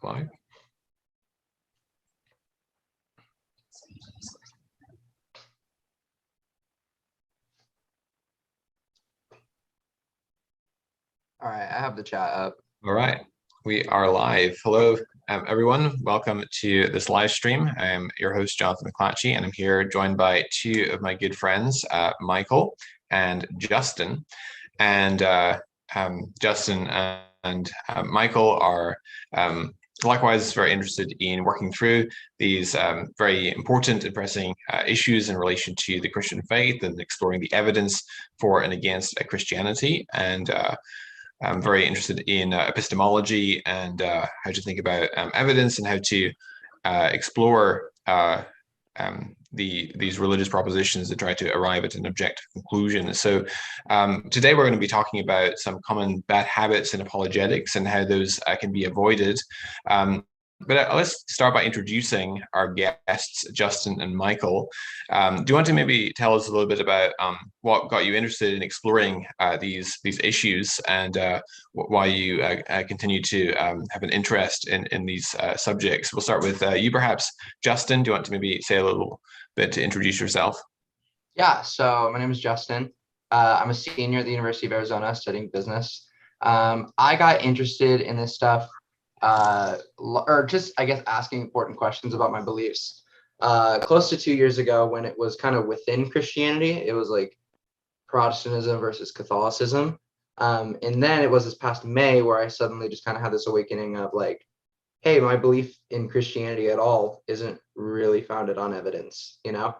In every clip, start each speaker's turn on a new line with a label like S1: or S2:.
S1: live.
S2: All right, I have the chat up.
S1: All right, we are live. Hello, everyone. Welcome to this live stream. I'm your host, Jonathan McClatchy, and I'm here joined by two of my good friends, Michael and Justin. And Justin and Michael are likewise very interested in working through these very important and pressing issues in relation to the Christian faith and exploring the evidence for and against Christianity. And I'm very interested in epistemology and how to think about evidence and how to explore these religious propositions that try to arrive at an objective conclusion. So today we're going to be talking about some common bad habits in apologetics and how those can be avoided. But let's start by introducing our guests, Justin and Michael. Do you want to maybe tell us a little bit about what got you interested in exploring these issues and why you continue to have an interest in these subjects? We'll start with you, perhaps. Justin, do you want to maybe say a little bit to introduce yourself?
S2: Yeah, so my name is Justin. I'm a senior at the University of Arizona studying business. I got interested in this stuff or just, I guess, asking important questions about my beliefs close to 2 years ago when it was kind of within Christianity. It was like Protestantism versus Catholicism. And then it was this past May where I suddenly just kind of had this awakening of like, hey, my belief in Christianity at all isn't really founded on evidence, you know?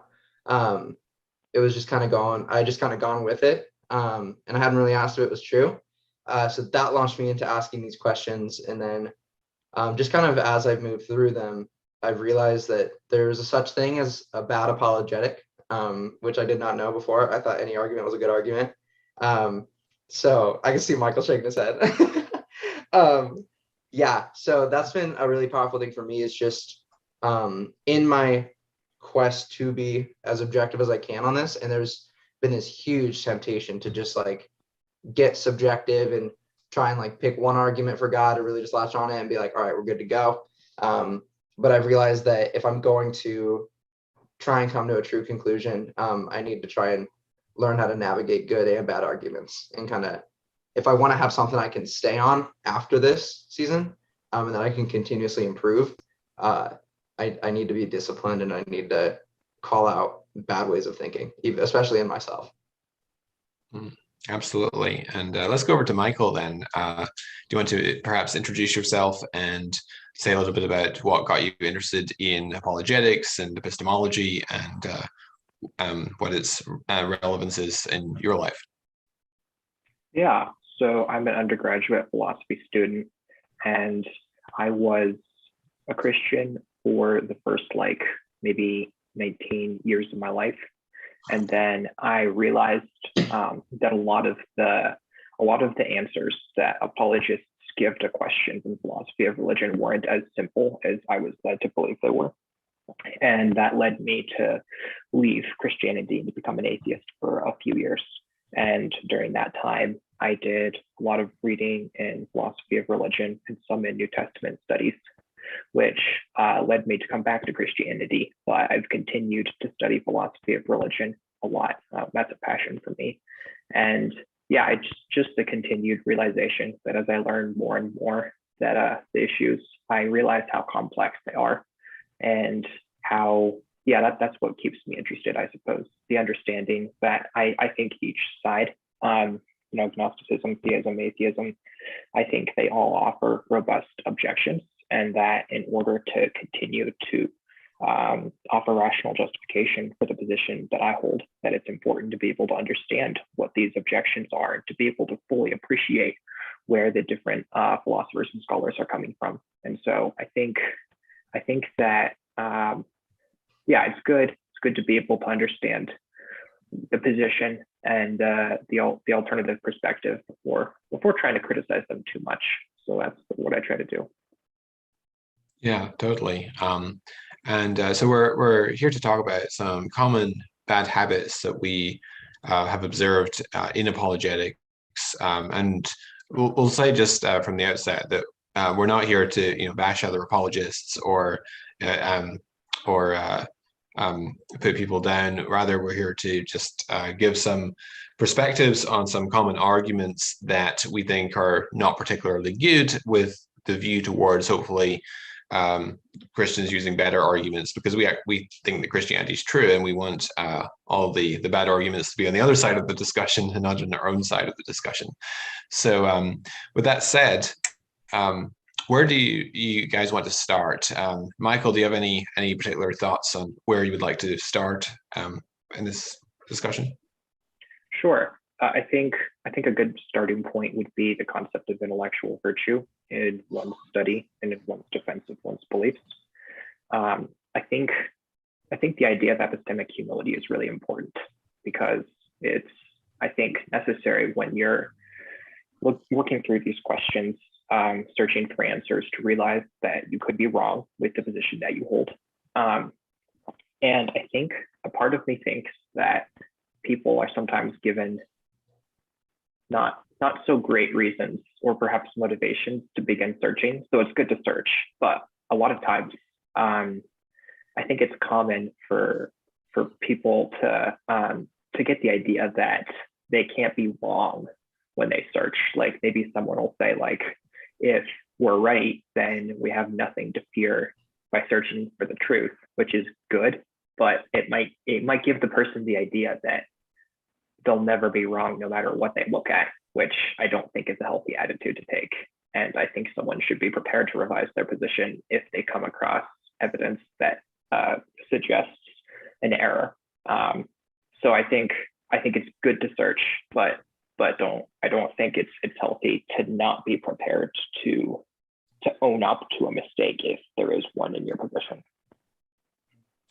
S2: It was just kind of gone with it. And I hadn't really asked if it was true. So that launched me into asking these questions. And then just kind of as I've moved through them, I've realized that there's a such thing as a bad apologetic, which I did not know before. I thought any argument was a good argument. So I can see Michael shaking his head. Yeah, so that's been a really powerful thing for me, is just in my quest to be as objective as I can on this. And there's been this huge temptation to just like get subjective and try and like pick one argument for God or really just latch on it and be like, all right, we're good to go. But I've realized that if I'm going to try and come to a true conclusion, I need to try and learn how to navigate good and bad arguments, and kind of, if I want to have something I can stay on after this season, and that I can continuously improve, I need to be disciplined, and I need to call out bad ways of thinking, especially in myself.
S1: Absolutely. And let's go over to Michael then. Do you want to perhaps introduce yourself and say a little bit about what got you interested in apologetics and epistemology and what its relevance is in your life?
S3: Yeah, so I'm an undergraduate philosophy student, and I was a Christian for the first maybe 19 years of my life. And then I realized that a lot of the answers that apologists give to questions in philosophy of religion weren't as simple as I was led to believe they were. And that led me to leave Christianity and to become an atheist for a few years. And during that time, I did a lot of reading in philosophy of religion and some in New Testament studies, which led me to come back to Christianity. But I've continued to study philosophy of religion a lot. That's a passion for me. And yeah, it's just the continued realization that as I learn more and more that the issues, I realized how complex they are, and how, that's what keeps me interested, I suppose. The understanding that I think each side, agnosticism, theism, atheism, I think they all offer robust objections, and that in order to continue to offer rational justification for the position that I hold, that it's important to be able to understand what these objections are, to be able to fully appreciate where the different philosophers and scholars are coming from. And so I think that it's good to be able to understand the position and the alternative perspective before trying to criticize them too much. So that's what I try to do.
S1: Yeah, totally. So we're here to talk about some common bad habits that we have observed in apologetics, and we'll say just from the outset that we're not here to bash other apologists uh, or put people down. Rather, we're here to just give some perspectives on some common arguments that we think are not particularly good, with the view towards hopefully Christians using better arguments, because we think that Christianity is true, and we want all the bad arguments to be on the other side of the discussion and not on our own side of the discussion. So with that said, where do you guys want to start? Michael, do you have any particular thoughts on where you would like to start in this discussion?
S3: Sure. I think a good starting point would be the concept of intellectual virtue in one's study and in one's defense of one's beliefs. I think the idea of epistemic humility is really important, because it's, I think, necessary when you're working through these questions, searching for answers, to realize that you could be wrong with the position that you hold. And I think a part of me thinks that people are sometimes given not so great reasons or perhaps motivations to begin searching. So it's good to search, but a lot of times I think it's common for people to get the idea that they can't be wrong when they search. Like, maybe someone will say, like, if we're right, then we have nothing to fear by searching for the truth, which is good, but it might give the person the idea that they'll never be wrong no matter what they look at, which I don't think is a healthy attitude to take. And I think someone should be prepared to revise their position if they come across evidence that suggests an error. So I think it's good to search, but I don't think it's healthy to not be prepared to own up to a mistake if there is one in your position.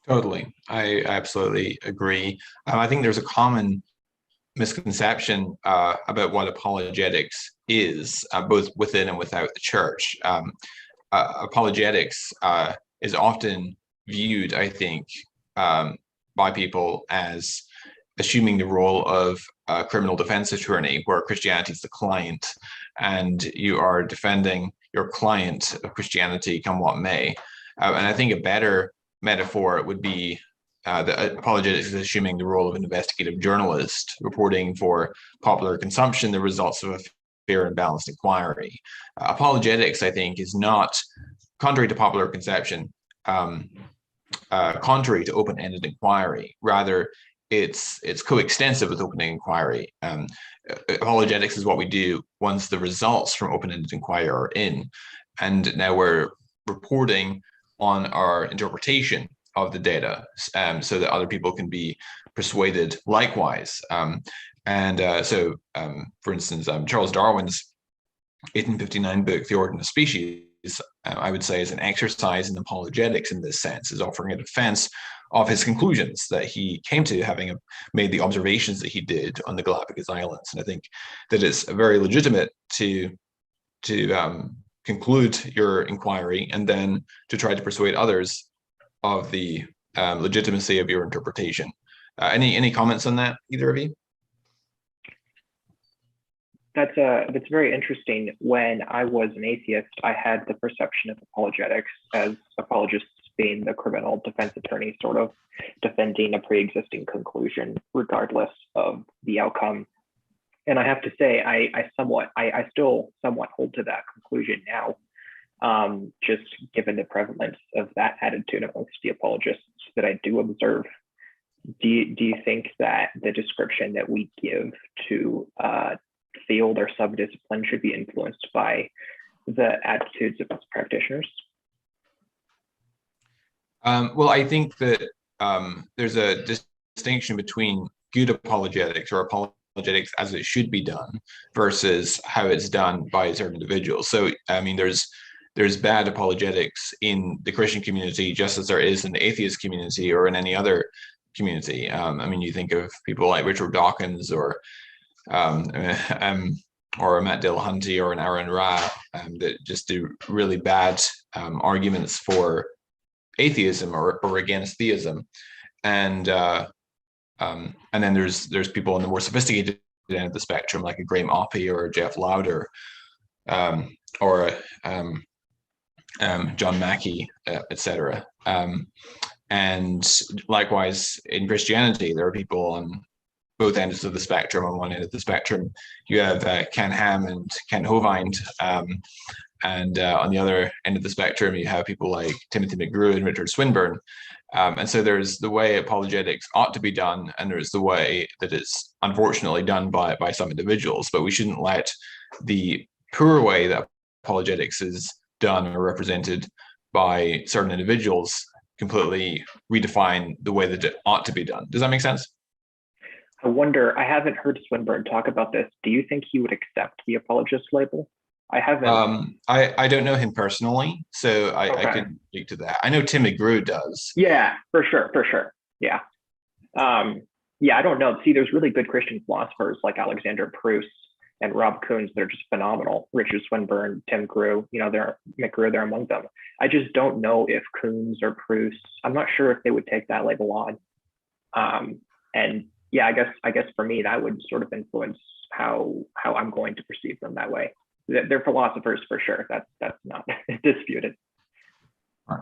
S1: Totally, I absolutely agree. I think there's a common misconception about what apologetics is, both within and without the church. Apologetics is often viewed, I think, by people as assuming the role of a criminal defense attorney, where Christianity is the client, and you are defending your client of Christianity come what may. And I think a better metaphor would be that apologetics is assuming the role of an investigative journalist, reporting for popular consumption the results of a fair and balanced inquiry. Apologetics, I think, is not, contrary to popular conception, contrary to open-ended inquiry. Rather, it's coextensive with open inquiry. Apologetics is what we do once the results from open-ended inquiry are in, and now we're reporting on our interpretation of the data, so that other people can be persuaded likewise. So, for instance, Charles Darwin's 1859 book, The Origin of Species, I would say, is an exercise in apologetics in this sense, is offering a defense of his conclusions that he came to, having made the observations that he did on the Galapagos Islands. And I think that it's very legitimate to conclude your inquiry and then to try to persuade others of the legitimacy of your interpretation. Any comments on that, either of you?
S3: That's very interesting. When I was an atheist, I had the perception of apologetics as apologists being the criminal defense attorney, sort of defending a pre-existing conclusion regardless of the outcome. And I have to say, I still somewhat hold to that conclusion now, just given the prevalence of that attitude amongst the apologists that I do observe. Do you think that the description that we give to field or subdiscipline should be influenced by the attitudes of its practitioners?
S1: Well, I think that there's a distinction between good apologetics, or apologetics as it should be done, versus how it's done by certain individuals. So, I mean, there's bad apologetics in the Christian community, just as there is in the atheist community or in any other community. I mean, you think of people like Richard Dawkins or Matt Dillahunty or an Aaron Ra, that just do really bad arguments for atheism or against theism, and then there's people on the more sophisticated end of the spectrum, like a Graham Oppy or a Jeff Lauder, or John Mackey, etc. And likewise, in Christianity, there are people on both ends of the spectrum. On one end of the spectrum, you have Ken Ham and Ken Hovind, and on the other end of the spectrum, you have people like Timothy McGrew and Richard Swinburne. And so there's the way apologetics ought to be done, and there's the way that it's unfortunately done by some individuals. But we shouldn't let the poor way that apologetics is done or represented by certain individuals completely redefine the way that it ought to be done. Does that make sense?
S3: I wonder, I haven't heard Swinburne talk about this. Do you think he would accept the apologist label? I haven't.
S1: I don't know him personally, so I couldn't speak to that. I know Tim McGrew does.
S3: Yeah, for sure. Yeah. Yeah, I don't know. See, there's really good Christian philosophers like Alexander Pruss and Rob Koons that are just phenomenal. Richard Swinburne, Tim McGrew, they're among them. I just don't know if Koons or Pruss, I'm not sure if they would take that label on. And yeah, I guess for me, that would sort of influence how I'm going to perceive them that way. They're philosophers for sure. That's not disputed.
S1: Right.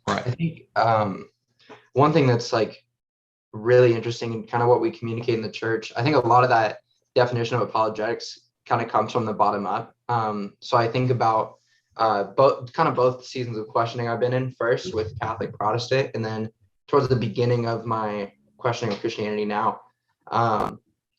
S2: I think one thing that's like really interesting and kind of what we communicate in the church, I think a lot of that definition of apologetics kind of comes from the bottom up. So I think about both seasons of questioning I've been in, first with Catholic Protestant, and then towards the beginning of my questioning of Christianity now. I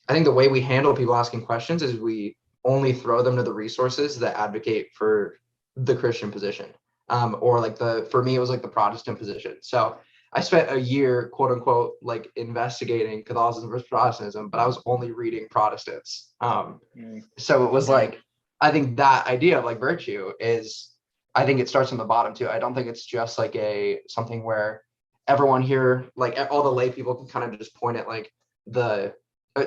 S2: think the way we handle people asking questions is we only throw them to the resources that advocate for the Christian position, or like for me, it was like the Protestant position. So I spent a year, quote unquote, like investigating Catholicism versus Protestantism, but I was only reading Protestants. So it was like, I think that idea of like virtue is, I think it starts from the bottom too. I don't think it's just like something where everyone here, like all the lay people can kind of just point at like the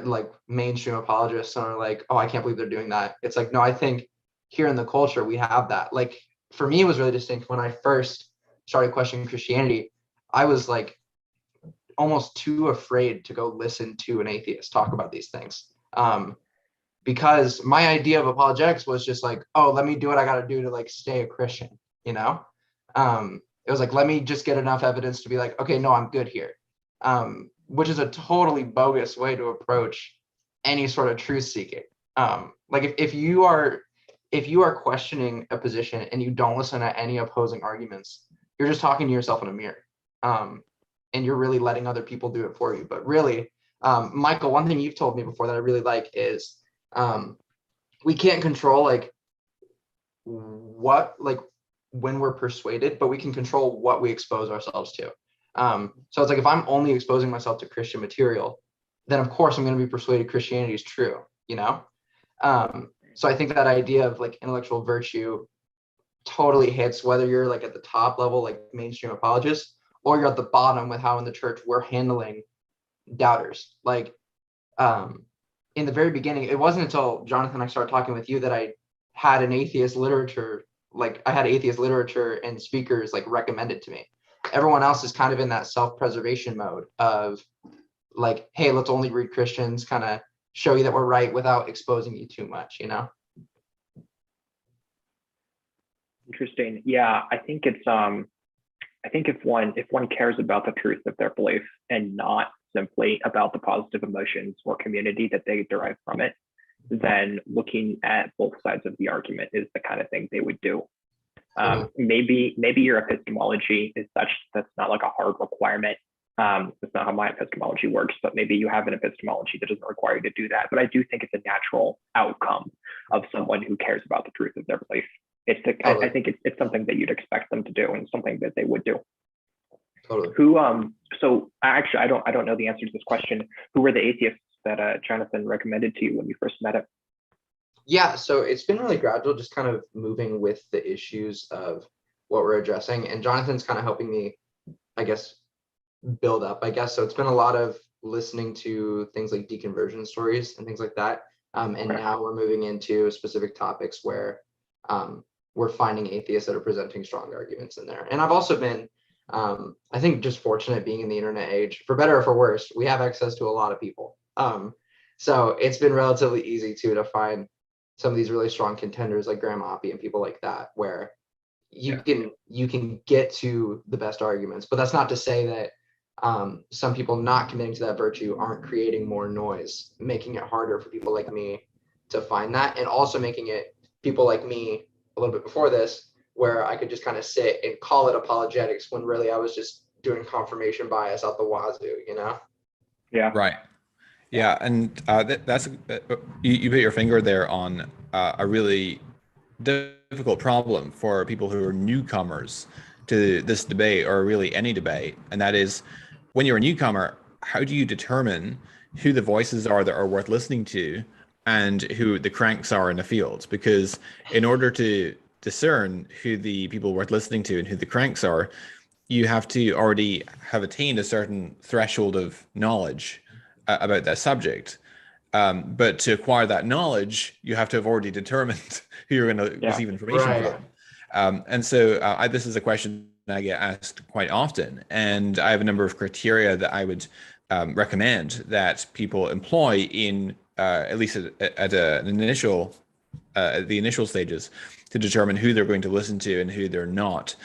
S2: like mainstream apologists and are like, oh, I can't believe they're doing that. It's like, no, I think here in the culture, we have that. Like for me, it was really distinct when I first started questioning Christianity. I was like almost too afraid to go listen to an atheist talk about these things. Because my idea of apologetics was just like, oh, let me do what I got to do to like stay a Christian, you know? It was like, let me just get enough evidence to be like, okay, no, I'm good here. Which is a totally bogus way to approach any sort of truth seeking. Like if you are questioning a position and you don't listen to any opposing arguments, you're just talking to yourself in a mirror. And you're really letting other people do it for you. But really, Michael, one thing you've told me before that I really like is we can't control like when we're persuaded, but we can control what we expose ourselves to. So it's like if I'm only exposing myself to Christian material, then of course I'm going to be persuaded Christianity is true, you know? So I think that idea of like intellectual virtue totally hits whether you're like at the top level, like mainstream apologists, or you're at the bottom with how in the church we're handling doubters. Like in the very beginning, it wasn't until Jonathan and I started talking with you that I had atheist literature and speakers like recommended to me. Everyone else is kind of in that self-preservation mode of like, hey, let's only read Christians, kind of show you that we're right without exposing you too much, you know?
S3: Interesting. Yeah, I think it's I think if one cares about the truth of their belief and not simply about the positive emotions or community that they derive from it, then looking at both sides of the argument is the kind of thing they would do. Maybe your epistemology is such that's not like a hard requirement. That's not how my epistemology works, but maybe you have an epistemology that doesn't require you to do that. But I do think it's a natural outcome of someone who cares about the truth of their belief. I think it's something that you'd expect them to do and something that they would do.
S2: Totally.
S3: So actually, I don't know the answer to this question. Who were the atheists that Jonathan recommended to you when you first met him?
S2: Yeah, so it's been really gradual, just kind of moving with the issues of what we're addressing. And Jonathan's kind of helping me, I guess, build up, I guess. So it's been a lot of listening to things like deconversion stories and things like that. And now we're moving into specific topics where we're finding atheists that are presenting strong arguments in there. And I've also been, I think, just fortunate being in the internet age, for better or for worse, we have access to a lot of people. So it's been relatively easy to find some of these really strong contenders like Graham Oppie and people like that, where you can get to the best arguments. But that's not to say that some people not committing to that virtue aren't creating more noise, making it harder for people like me to find that, and also making it people like me a little bit before this, where I could just kind of sit and call it apologetics when really I was just doing confirmation bias out the wazoo, you know?
S3: Yeah.
S1: Right. Yeah, and that's you put your finger there on a really difficult problem for people who are newcomers to this debate, or really any debate, and that is, when you're a newcomer, how do you determine who the voices are that are worth listening to and who the cranks are in the field? Because in order to discern who the people worth listening to and who the cranks are, you have to already have attained a certain threshold of knowledge about that subject. But to acquire that knowledge, you have to have already determined who you're going to receive information from. And so this is a question I get asked quite often. And I have a number of criteria that I would recommend that people employ in at least at the initial stages, to determine who they're going to listen to and who they're not.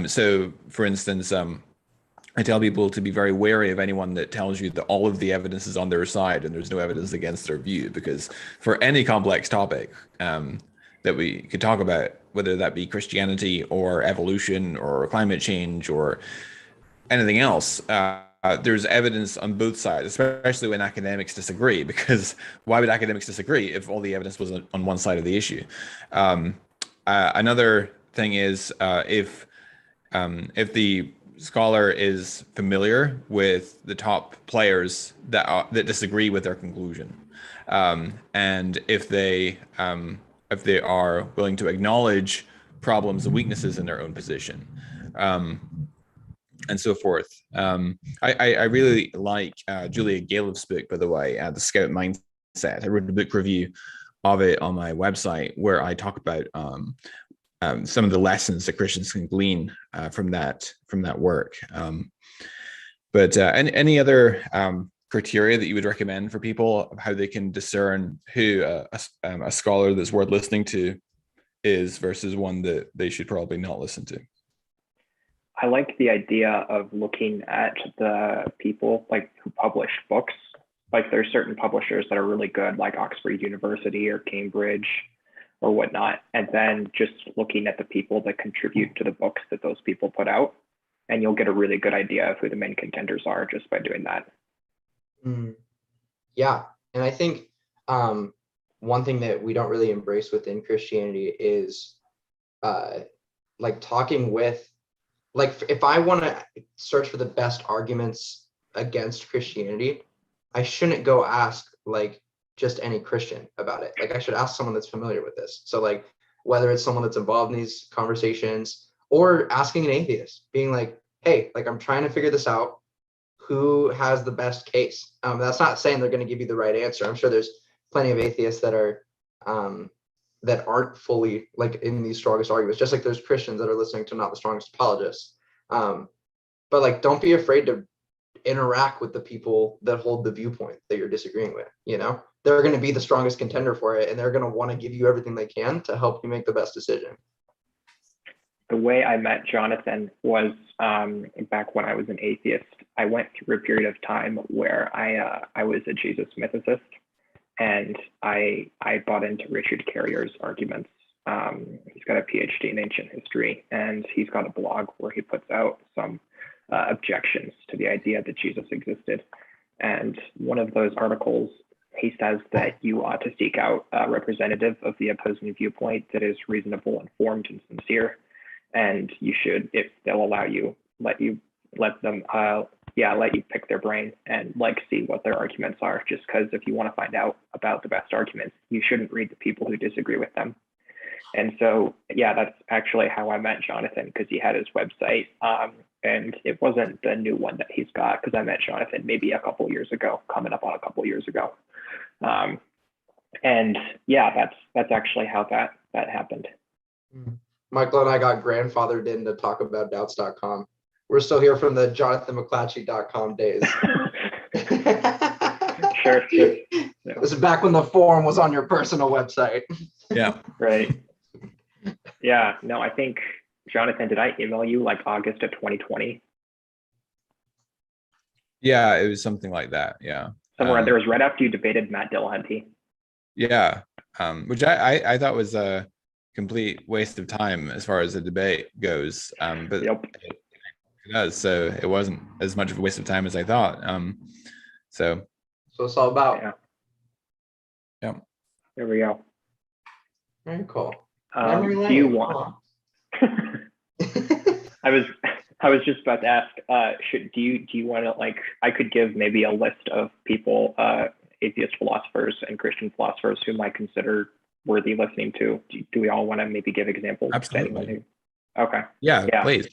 S1: So, for instance, I tell people to be very wary of anyone that tells you that all of the evidence is on their side and there's no evidence against their view, because for any complex topic that we could talk about, whether that be Christianity or evolution or climate change or anything else, there's evidence on both sides, especially when academics disagree, because why would academics disagree if all the evidence was on one side of the issue? Another thing is if the scholar is familiar with the top players that disagree with their conclusion, and if they are willing to acknowledge problems and weaknesses in their own position, and so forth. I really like Julia Galev's book, by the way, The Scout Mindset. I wrote a book review of it on my website, where I talk about some of the lessons that Christians can glean from that work. But any other criteria that you would recommend for people of how they can discern who a scholar that's worth listening to is versus one that they should probably not listen to?
S3: I like the idea of looking at the people who publish books. Like, there's certain publishers that are really good, like Oxford University or Cambridge or whatnot, and then just looking at the people that contribute to the books that those people put out, and you'll get a really good idea of who the main contenders are just by doing that.
S2: Yeah, and I think one thing that we don't really embrace within Christianity is talking with, if I want to search for the best arguments against Christianity, I shouldn't go ask just any Christian about it. I should ask someone that's familiar with this. So whether it's someone that's involved in these conversations, or asking an atheist, being like, hey, I'm trying to figure this out. Who has the best case? That's not saying they're going to give you the right answer. I'm sure there's plenty of atheists that are that aren't fully in these strongest arguments, just like there's Christians that are listening to not the strongest apologists. But don't be afraid to interact with the people that hold the viewpoint that you're disagreeing with. They're going to be the strongest contender for it, and they're going to want to give you everything they can to help you make the best decision.
S3: The way I met Jonathan was back when I was an atheist. I went through a period of time where I was a Jesus mythicist, and I bought into Richard Carrier's arguments. He's got a PhD in ancient history, and he's got a blog where he puts out some objections to the idea that Jesus existed. And one of those articles, he says that you ought to seek out a representative of the opposing viewpoint that is reasonable, informed, and sincere. And you should, if they'll allow you, let you pick their brain and see what their arguments are. Just because if you want to find out about the best arguments, you shouldn't read the people who disagree with them. And so, that's actually how I met Jonathan, because he had his website, and it wasn't the new one that he's got, because I met Jonathan maybe a couple years ago, coming up on a couple years ago. That's actually how that happened.
S2: Michael and I got grandfathered in to talk about doubts.com. We're still here from the JonathanMcClatchy.com days.
S3: Sure.
S2: This is back when the forum was on your personal website.
S1: Yeah.
S3: Right. Yeah. No, I think, Jonathan, did I email you like August of 2020?
S1: Yeah, it was something like that. Yeah.
S3: Somewhere there was right after you debated Matt Dillahunty.
S1: Yeah. Which I thought was a complete waste of time as far as the debate goes. But
S3: Yep.
S1: it does. So it wasn't as much of a waste of time as I thought. So
S2: it's all about.
S1: Yeah.
S3: There we go.
S2: Very cool.
S3: Do you want? I was just about to ask. Do you want to, like? I could give maybe a list of people, atheist philosophers and Christian philosophers whom I consider worthy listening to. Do we all want to maybe give examples?
S1: Absolutely.
S3: Okay.
S1: Yeah. Please.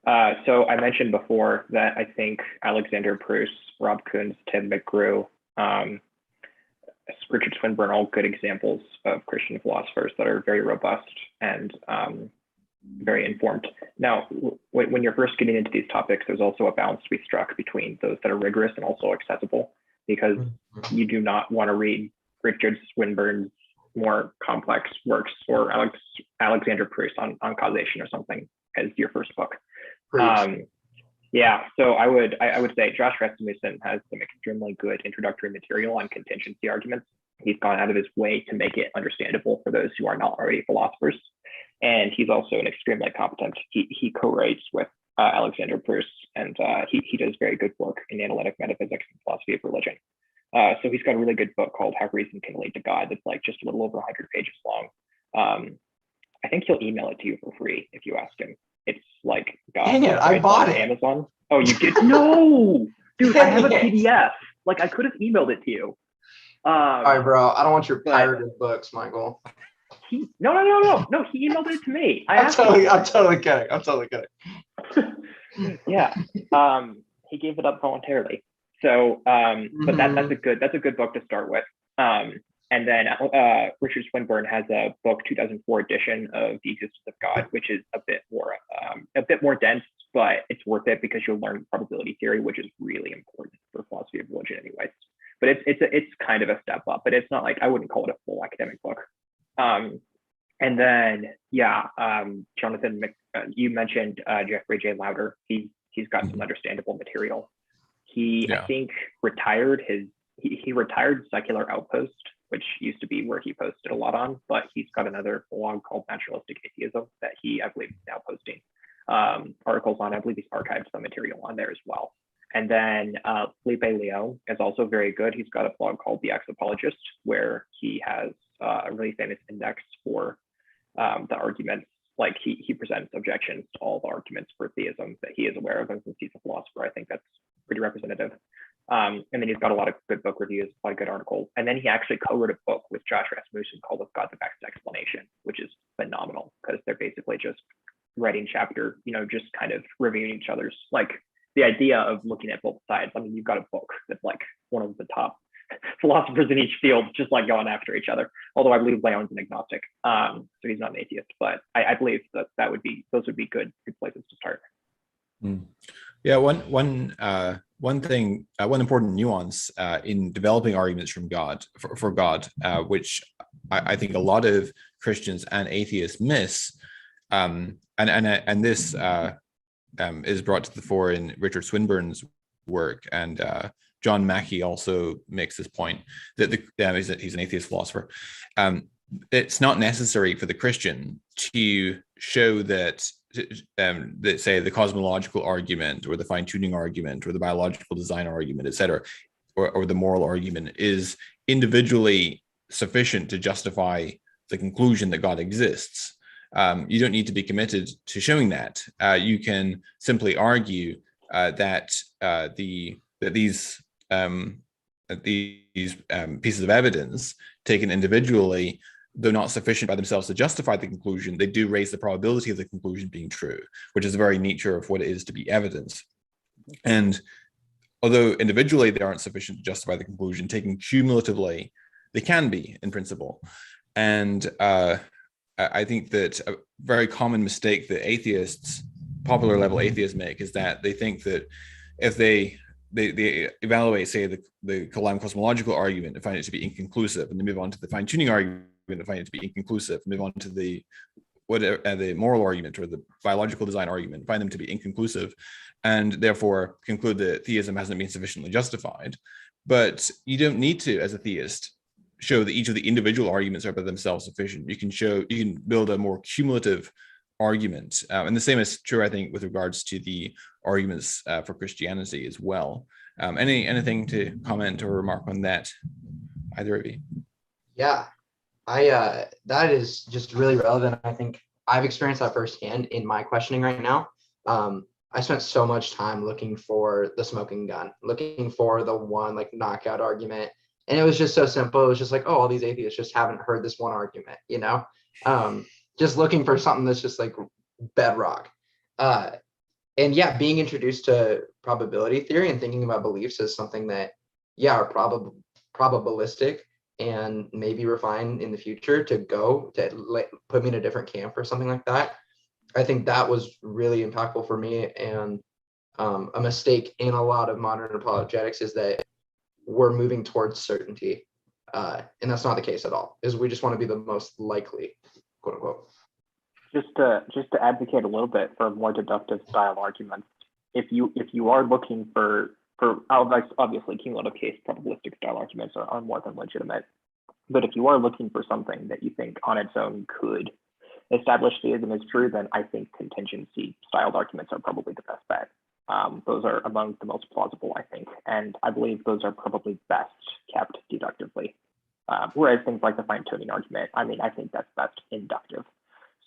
S3: So I mentioned before that I think Alexander Pruss, Rob Kuhns, Tim McGrew, Richard Swinburne, all good examples of Christian philosophers that are very robust and very informed. Now, when you're first getting into these topics, there's also a balance to be struck between those that are rigorous and also accessible, because you do not want to read Richard Swinburne's more complex works or Alexander Pruss on causation or something as your first book. Yeah, so I would say Josh Rasmussen has some extremely good introductory material on contingency arguments. He's gone out of his way to make it understandable for those who are not already philosophers. And he's also an extremely competent. He co-writes with Alexander Pruss, and he does very good work in analytic metaphysics and philosophy of religion. So he's got a really good book called How Reason Can Lead to God that's like just a little over 100 pages long. I think he'll email it to you for free if you ask him. It's like, God,
S2: dang it, I bought it.
S3: Amazon. Oh, you did? No, dude, I have a PDF. Like, I could have emailed it to you.
S2: All right, bro. I don't want your pirated books, Michael.
S3: No. He emailed it to me.
S2: I'm totally kidding.
S3: Yeah. He gave it up voluntarily. So, but that's a good book to start with. And then Richard Swinburne has a book, 2004 edition of The Existence of God, which is a bit more dense, but it's worth it because you'll learn probability theory, which is really important for philosophy of religion, anyways. But it's kind of a step up, but it's not like, I wouldn't call it a full academic book. And then Jonathan, you mentioned Jeffrey J. Lauder. He's got some understandable material. I think he retired Secular Outpost, which used to be where he posted a lot on, but he's got another blog called Naturalistic Atheism that I believe is now posting articles on. I believe he's archived some material on there as well. And then Felipe Leon is also very good. He's got a blog called The Ex-Apologist, where he has a really famous index for the arguments. Like he presents objections to all the arguments for theism that he is aware of, and since he's a philosopher, I think that's pretty representative. And then he's got a lot of good book reviews, a lot of good articles. And then he actually co-wrote a book with Josh Rasmussen called Of God the Best Explanation, which is phenomenal because they're basically just writing chapter, just kind of reviewing each other's, like the idea of looking at both sides. I mean, you've got a book that's like one of the top philosophers in each field, just like going after each other. Although I believe Leon's an agnostic, so he's not an atheist, but I believe those would be good places to start.
S1: Yeah, one important nuance in developing arguments from God for God, which I think a lot of Christians and atheists miss, and this is brought to the fore in Richard Swinburne's work, and John Mackey also makes this point that he's an atheist philosopher. It's not necessary for the Christian to show that say the cosmological argument or the fine-tuning argument or the biological design argument, etc., or the moral argument is individually sufficient to justify the conclusion that God exists. You don't need to be committed to showing that. You can simply argue that these pieces of evidence taken individually, though not sufficient by themselves to justify the conclusion, they do raise the probability of the conclusion being true, which is the very nature of what it is to be evidence. And although individually they aren't sufficient to justify the conclusion, taken cumulatively, they can be in principle. And I think that a very common mistake that popular level atheists make is that they think that if they they evaluate, say, the Kalam cosmological argument and find it to be inconclusive, and they move on to the fine-tuning argument and find it to be inconclusive, move on to the moral argument or the biological design argument, find them to be inconclusive, and therefore conclude that theism hasn't been sufficiently justified. But you don't need to, as a theist, show that each of the individual arguments are by themselves sufficient. You can build a more cumulative argument, and the same is true, I think, with regards to the arguments for Christianity as well. Anything to comment or remark on that, either of you?
S2: Yeah, I that is just really relevant. I think I've experienced that firsthand in my questioning right now. I spent so much time looking for the smoking gun, looking for the one like knockout argument. And it was just so simple. It was just like, oh, all these atheists just haven't heard this one argument, you know? Just looking for something that's just like bedrock. And yeah, being introduced to probability theory and thinking about beliefs as something that, yeah, are probabilistic and maybe refined in the future to put me in a different camp or something like that. I think that was really impactful for me. And a mistake in a lot of modern apologetics is that we're moving towards certainty. And that's not the case at all, is we just want to be the most likely, quote unquote.
S3: Just to advocate a little bit for more deductive style arguments, if you are looking for obviously cumulative case probabilistic style arguments are more than legitimate, but if you are looking for something that you think on its own could establish theism is true, then I think contingency styled arguments are probably the best bet. Those are among the most plausible, I think, and I believe those are probably best kept deductively. Whereas things like the fine-tuning argument, I mean, I think that's best inductive.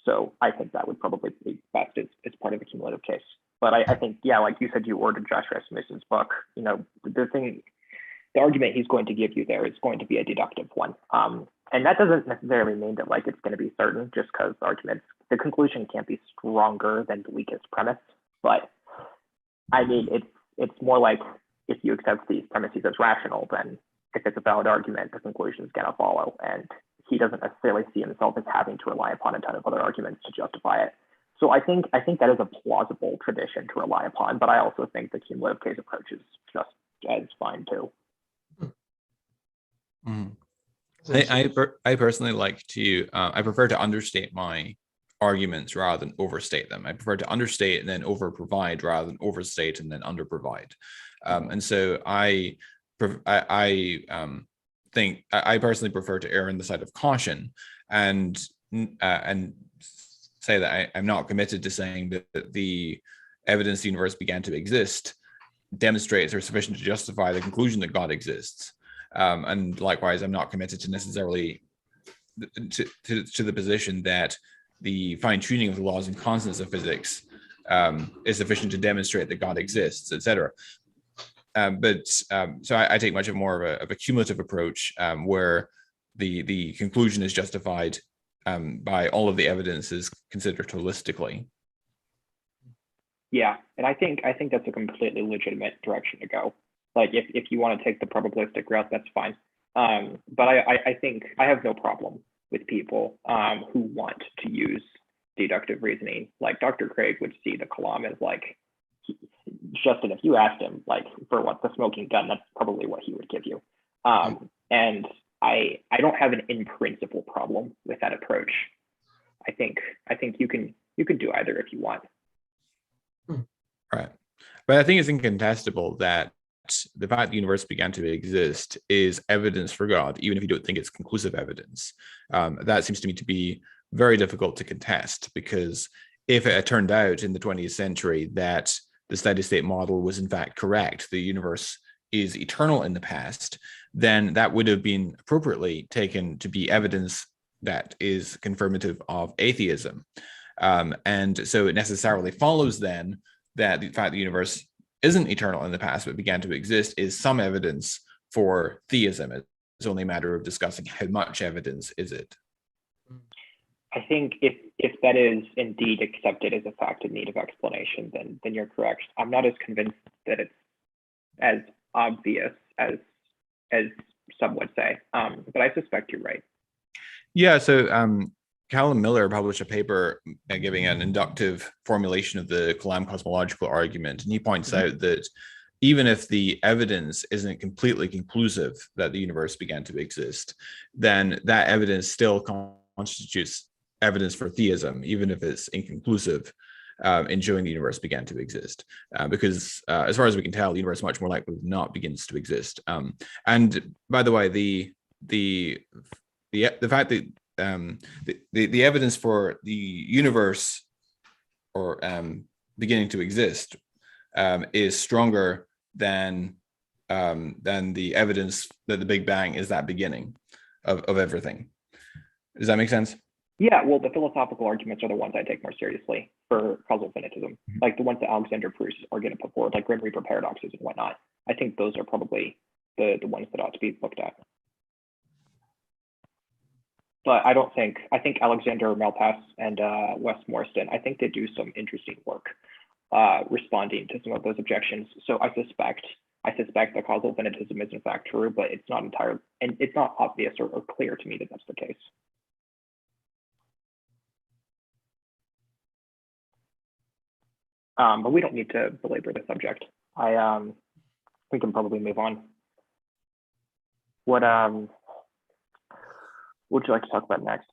S3: So I think that would probably be best as part of the cumulative case. But I think, yeah, like you said, you ordered Josh Rasmussen's book. You know, the argument he's going to give you there is going to be a deductive one. And that doesn't necessarily mean that like it's going to be certain, just because the conclusion can't be stronger than the weakest premise. But I mean, it's more like if you accept these premises as rational, then if it's a valid argument, the conclusion is going to follow. And he doesn't necessarily see himself as having to rely upon a ton of other arguments to justify it. So I think that is a plausible tradition to rely upon, but I also think the cumulative case approach is just as fine too.
S1: Mm. I personally like to, I prefer to understate my arguments rather than overstate them. I prefer to understate and then over provide rather than overstate and then under provide. And so I think I personally prefer to err on the side of caution and say that I'm not committed to saying that the evidence the universe began to exist demonstrates or sufficient to justify the conclusion that God exists. And likewise, I'm not committed to necessarily to the position that the fine-tuning of the laws and constants of physics is sufficient to demonstrate that God exists, etc. So I take much more of a cumulative approach where the conclusion is justified by all of the evidence is considered holistically.
S3: Yeah, and I think that's a completely legitimate direction to go. Like if you want to take the probabilistic route, that's fine. But I think I have no problem with people who want to use deductive reasoning. Like Dr. Craig would see the Kalam as like, Justin, if you asked him like for what the smoking gun, that's probably what he would give you. And I don't have an in principle problem with that approach. I think you can do either if you want.
S1: Right. But I think it's incontestable that the fact the universe began to exist is evidence for God, even if you don't think it's conclusive evidence. That seems to me to be very difficult to contest, because if it had turned out in the 20th century that the steady state model was in fact correct, the universe is eternal in the past, then that would have been appropriately taken to be evidence that is confirmative of atheism. And so it necessarily follows then that the fact the universe isn't eternal in the past but began to exist is some evidence for theism. It's only a matter of discussing how much evidence is it.
S3: I think if that is indeed accepted as a fact in need of explanation, then you're correct. I'm not as convinced that it's as obvious as some would say, but I suspect you're right.
S1: Yeah, so Callum Miller published a paper giving an inductive formulation of the Kalam cosmological argument, and he points out that even if the evidence isn't completely conclusive that the universe began to exist, then that evidence still constitutes evidence for theism, even if it's inconclusive in showing the universe began to exist. Because as far as we can tell, the universe much more likely not begins to exist. And by the way, the fact that the evidence for the universe or beginning to exist is stronger than the evidence that the Big Bang is that beginning of everything. Does that make sense?
S3: Yeah, well, the philosophical arguments are the ones I take more seriously for causal finitism, like the ones that Alexander Bruce are going to put forward, like Grim Reaper paradoxes and whatnot. I think those are probably the ones that ought to be looked at. But I think Alexander Malpass and Wes Morriston, I think they do some interesting work responding to some of those objections. So I suspect that causal finitism is in fact true, but it's not entirely, and it's not obvious or clear to me that that's the case. But we don't need to belabor the subject. We can probably move on. What would you like to talk about next?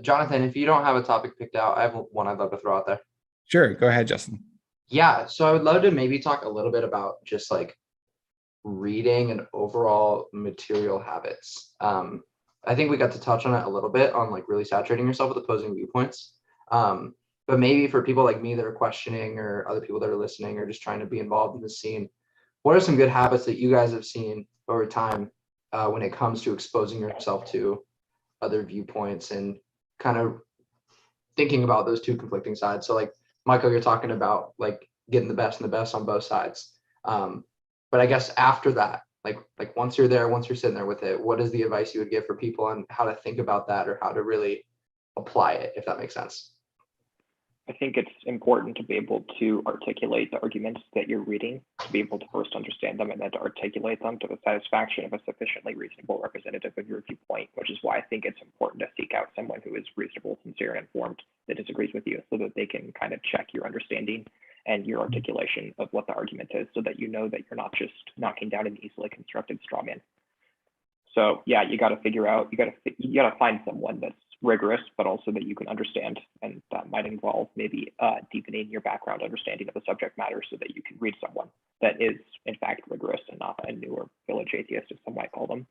S2: Jonathan, if you don't have a topic picked out, I have one I'd love to throw out there.
S1: Sure, go ahead, Justin.
S2: Yeah, so I would love to maybe talk a little bit about just like reading and overall material habits. I think we got to touch on it a little bit on like really saturating yourself with opposing viewpoints. But maybe for people like me that are questioning, or other people that are listening, or just trying to be involved in the scene, what are some good habits that you guys have seen over time when it comes to exposing yourself to other viewpoints and kind of thinking about those two conflicting sides? So like, Michael, you're talking about like getting the best and the best on both sides. But I guess after that, like once you're there, once you're sitting there with it, what is the advice you would give for people on how to think about that, or how to really apply it, if that makes sense?
S3: I think it's important to be able to articulate the arguments that you're reading, to be able to first understand them and then to articulate them to the satisfaction of a sufficiently reasonable representative of your viewpoint, which is why I think it's important to seek out someone who is reasonable, sincere, and informed that disagrees with you, so that they can kind of check your understanding and your articulation of what the argument is, so that you know that you're not just knocking down an easily constructed straw man. So yeah, you got to figure out, you got to find someone that's rigorous, but also that you can understand, and that might involve maybe deepening your background understanding of the subject matter, so that you can read someone that is in fact rigorous and not a newer village atheist, as some might call them.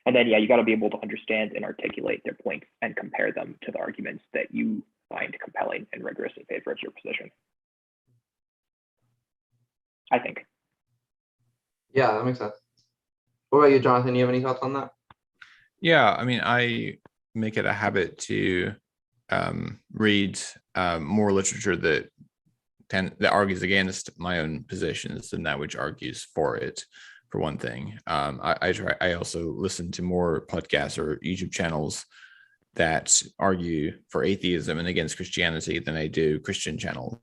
S3: And then yeah, you got to be able to understand and articulate their points and compare them to the arguments that you find compelling and rigorous in favor of your position, I think.
S2: Yeah, that makes sense. What about you, Jonathan? You have any thoughts on that?
S1: Yeah, I mean, I make it a habit to read more literature that argues against my own positions than that which argues for it, for one thing. I also listen to more podcasts or YouTube channels that argue for atheism and against Christianity than I do Christian channels.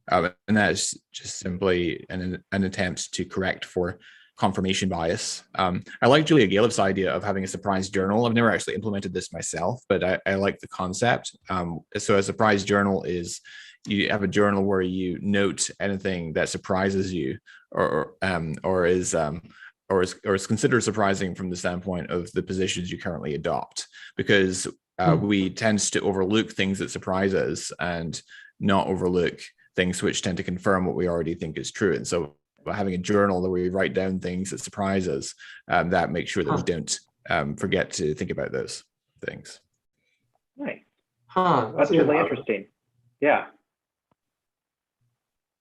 S1: And that's just simply an attempt to correct for confirmation bias. I like Julia Galef's idea of having a surprise journal. I've never actually implemented this myself, but I like the concept. So a surprise journal is, you have a journal where you note anything that surprises you, or is considered surprising from the standpoint of the positions you currently adopt, because we tend to overlook things that surprise us and not overlook things which tend to confirm what we already think is true. And so by having a journal that we write down things that surprise us, that makes sure that we don't forget to think about those things.
S3: Nice.
S2: That's
S3: really interesting. Yeah.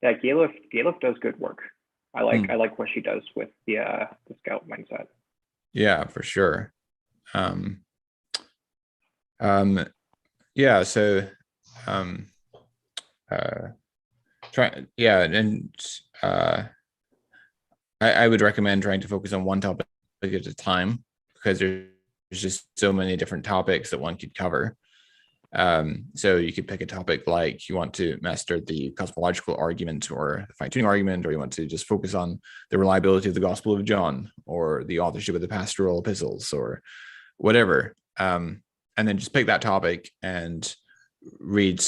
S3: Yeah, Galef does good work. I like what she does with the scout mindset.
S1: Yeah, for sure. Yeah, so I would recommend trying to focus on one topic at a time, because there's just so many different topics that one could cover. So you could pick a topic like you want to master the cosmological argument or the fine-tuning argument, or you want to just focus on the reliability of the Gospel of John or the authorship of the pastoral epistles or whatever. And then just pick that topic and read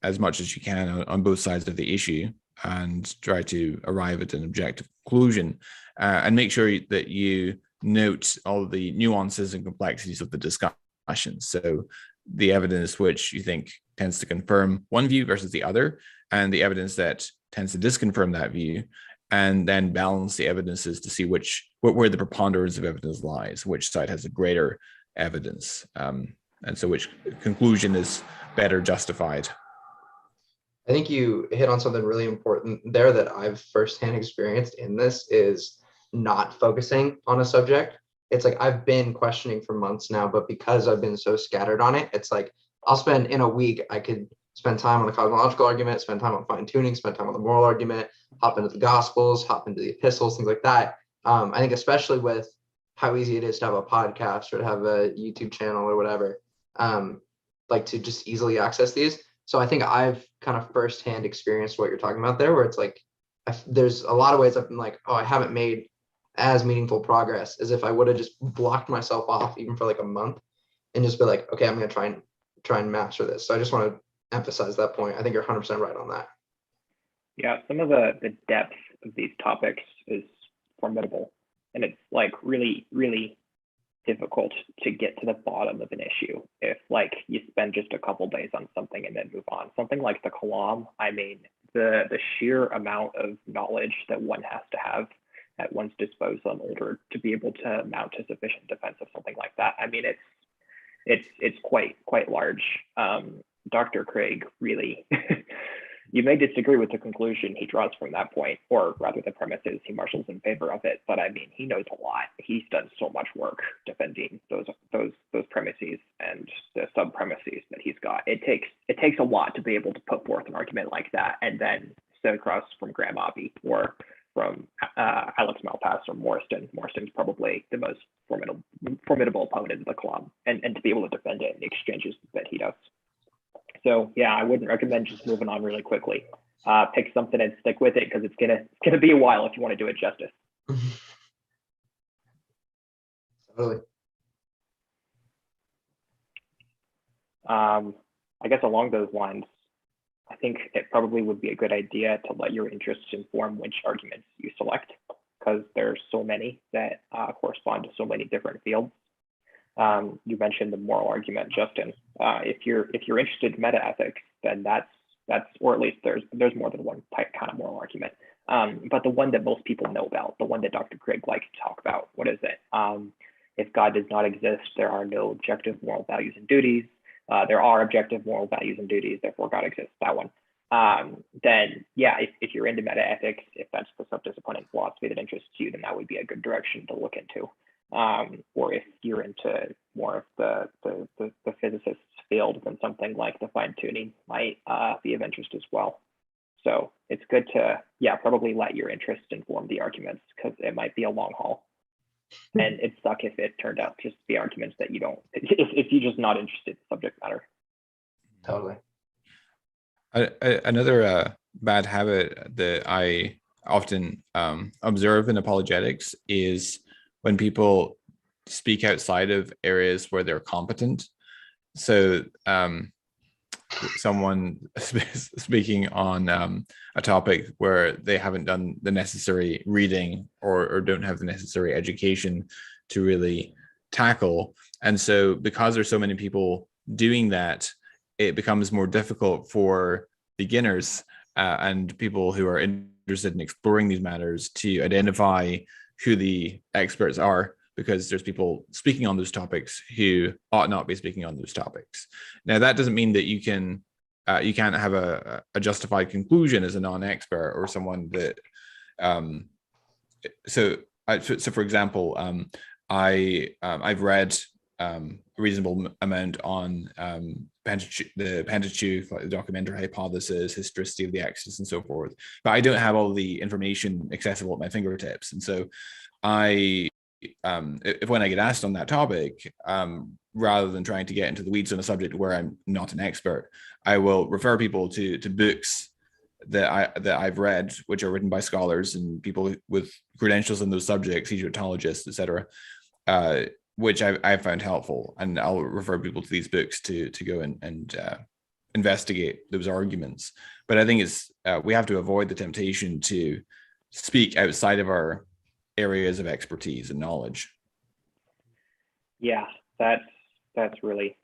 S1: as much as you can on both sides of the issue and try to arrive at an objective conclusion, and make sure that you note all the nuances and complexities of the discussion. So the evidence which you think tends to confirm one view versus the other, and the evidence that tends to disconfirm that view, and then balance the evidences to see where the preponderance of evidence lies, which side has a greater evidence, and so which conclusion is better justified.
S2: I think you hit on something really important there that I've firsthand experienced in this, is not focusing on a subject. It's like I've been questioning for months now, but because I've been so scattered on it, it's like I'll spend in a week, I could spend time on the cosmological argument, spend time on fine tuning, spend time on the moral argument, hop into the Gospels, hop into the epistles, things like that. I think especially with how easy it is to have a podcast or to have a YouTube channel or whatever, like to just easily access these. So I think I've kind of firsthand experienced what you're talking about there, where it's like, there's a lot of ways I've been like, oh, I haven't made as meaningful progress as if I would have just blocked myself off even for like a month and just be like, okay, I'm going to try and master this. So I just want to emphasize that point. I think you're 100% right on that.
S3: Yeah, some of the depth of these topics is formidable, and it's like really, really difficult to get to the bottom of an issue if like you spend just a couple days on something and then move on. Something like the Kalam, I mean, the sheer amount of knowledge that one has to have at one's disposal in order to be able to mount a sufficient defense of something like that. I mean, it's quite large. Dr. Craig really, you may disagree with the conclusion he draws from that point, or rather the premises he marshals in favor of it. But I mean, he knows a lot. He's done so much work defending those premises and the sub premises that he's got. It takes a lot to be able to put forth an argument like that and then sit across from Graham Oppie or from Alex Malpass or Morriston. Morriston's probably the most formidable opponent of the Kalam, and to be able to defend it in the exchanges that he does. So yeah, I wouldn't recommend just moving on really quickly. Pick something and stick with it, because it's gonna be a while if you want to do it justice.
S2: Totally.
S3: I guess along those lines, I think it probably would be a good idea to let your interests inform which arguments you select, because there's so many that correspond to so many different fields. You mentioned the moral argument, Justin. If you're interested in metaethics, then that's or at least there's more than one type kind of moral argument. But the one that most people know about, the one that Dr. Craig likes to talk about, what is it? If God does not exist, there are no objective moral values and duties. There are objective moral values and duties, therefore God exists. That one. Then yeah, if you're into metaethics, if that's the subdiscipline in philosophy that interests you, then that would be a good direction to look into. Or if you're into more of the physicist's field, then something like the fine tuning might be of interest as well. So it's good to, yeah, probably let your interests inform the arguments, because it might be a long haul. And it'd suck if it turned out just to be arguments that you don't, if you're just not interested in the subject matter.
S2: Totally.
S1: Another bad habit that I often observe in apologetics is when people speak outside of areas where they're competent. So someone speaking on a topic where they haven't done the necessary reading or don't have the necessary education to really tackle. And so because there's so many people doing that, it becomes more difficult for beginners and people who are interested in exploring these matters to identify who the experts are, because there's people speaking on those topics who ought not be speaking on those topics. Now, that doesn't mean that you can't have a justified conclusion as a non-expert or someone that. So for example, I've read a reasonable amount on the Pentateuch, like the documentary hypothesis, historicity of the Exodus, and so forth. But I don't have all the information accessible at my fingertips, and so if when I get asked on that topic, rather than trying to get into the weeds on a subject where I'm not an expert, I will refer people to books that I've read, which are written by scholars and people with credentials in those subjects, Egyptologists, etc., which I found helpful, and I'll refer people to these books to go and investigate those arguments. But I think it's we have to avoid the temptation to speak outside of our areas of expertise and knowledge.
S3: Yeah, that's really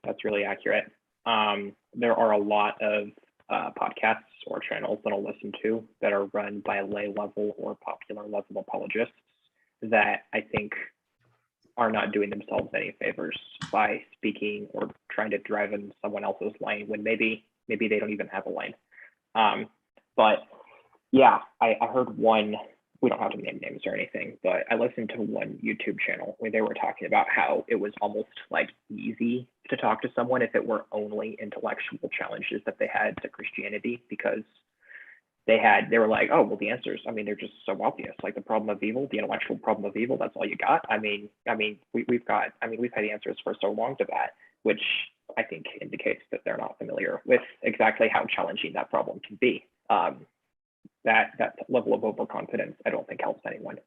S3: accurate. There are a lot of podcasts or channels that I'll listen to that are run by lay level or popular level apologists that I think are not doing themselves any favors by speaking or trying to drive in someone else's lane when maybe they don't even have a lane. But yeah, I heard one, we don't have to name names or anything, but I listened to one YouTube channel where they were talking about how it was almost like easy to talk to someone if it were only intellectual challenges that they had to Christianity, because they were like, oh, well, the answers, I mean, they're just so obvious. Like the problem of evil, the intellectual problem of evil, that's all you got. We've had answers for so long to that, which I think indicates that they're not familiar with exactly how challenging that problem can be. That level of overconfidence, I don't think helps anyone.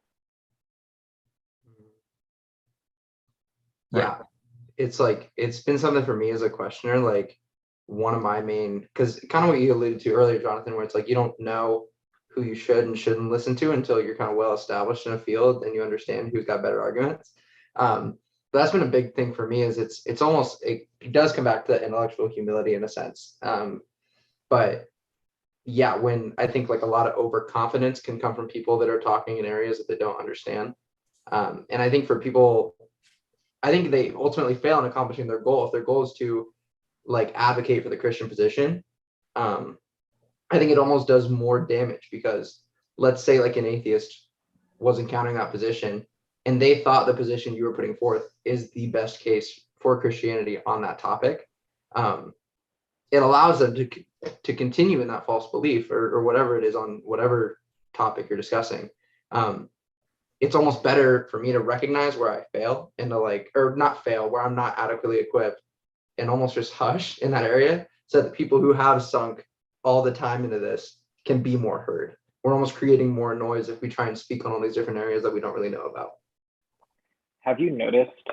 S2: Yeah, it's like, it's been something for me as a questioner, like one of my main, because kind of what you alluded to earlier, Jonathan, where it's like you don't know who you should and shouldn't listen to until you're kind of well established in a field and you understand who's got better arguments. But that's been a big thing for me, is it's almost, it does come back to that intellectual humility in a sense. But yeah, when I think like a lot of overconfidence can come from people that are talking in areas that they don't understand. And I think for people, I think they ultimately fail in accomplishing their goal. If their goal is to like advocate for the Christian position, I think it almost does more damage, because let's say like an atheist was encountering that position and they thought the position you were putting forth is the best case for Christianity on that topic. It allows them to continue in that false belief or whatever it is on whatever topic you're discussing. It's almost better for me to recognize where I fail and to like, or not fail, where I'm not adequately equipped, and almost just hush in that area, so that people who have sunk all the time into this can be more heard. We're almost creating more noise if we try and speak on all these different areas that we don't really know about.
S3: Have you noticed,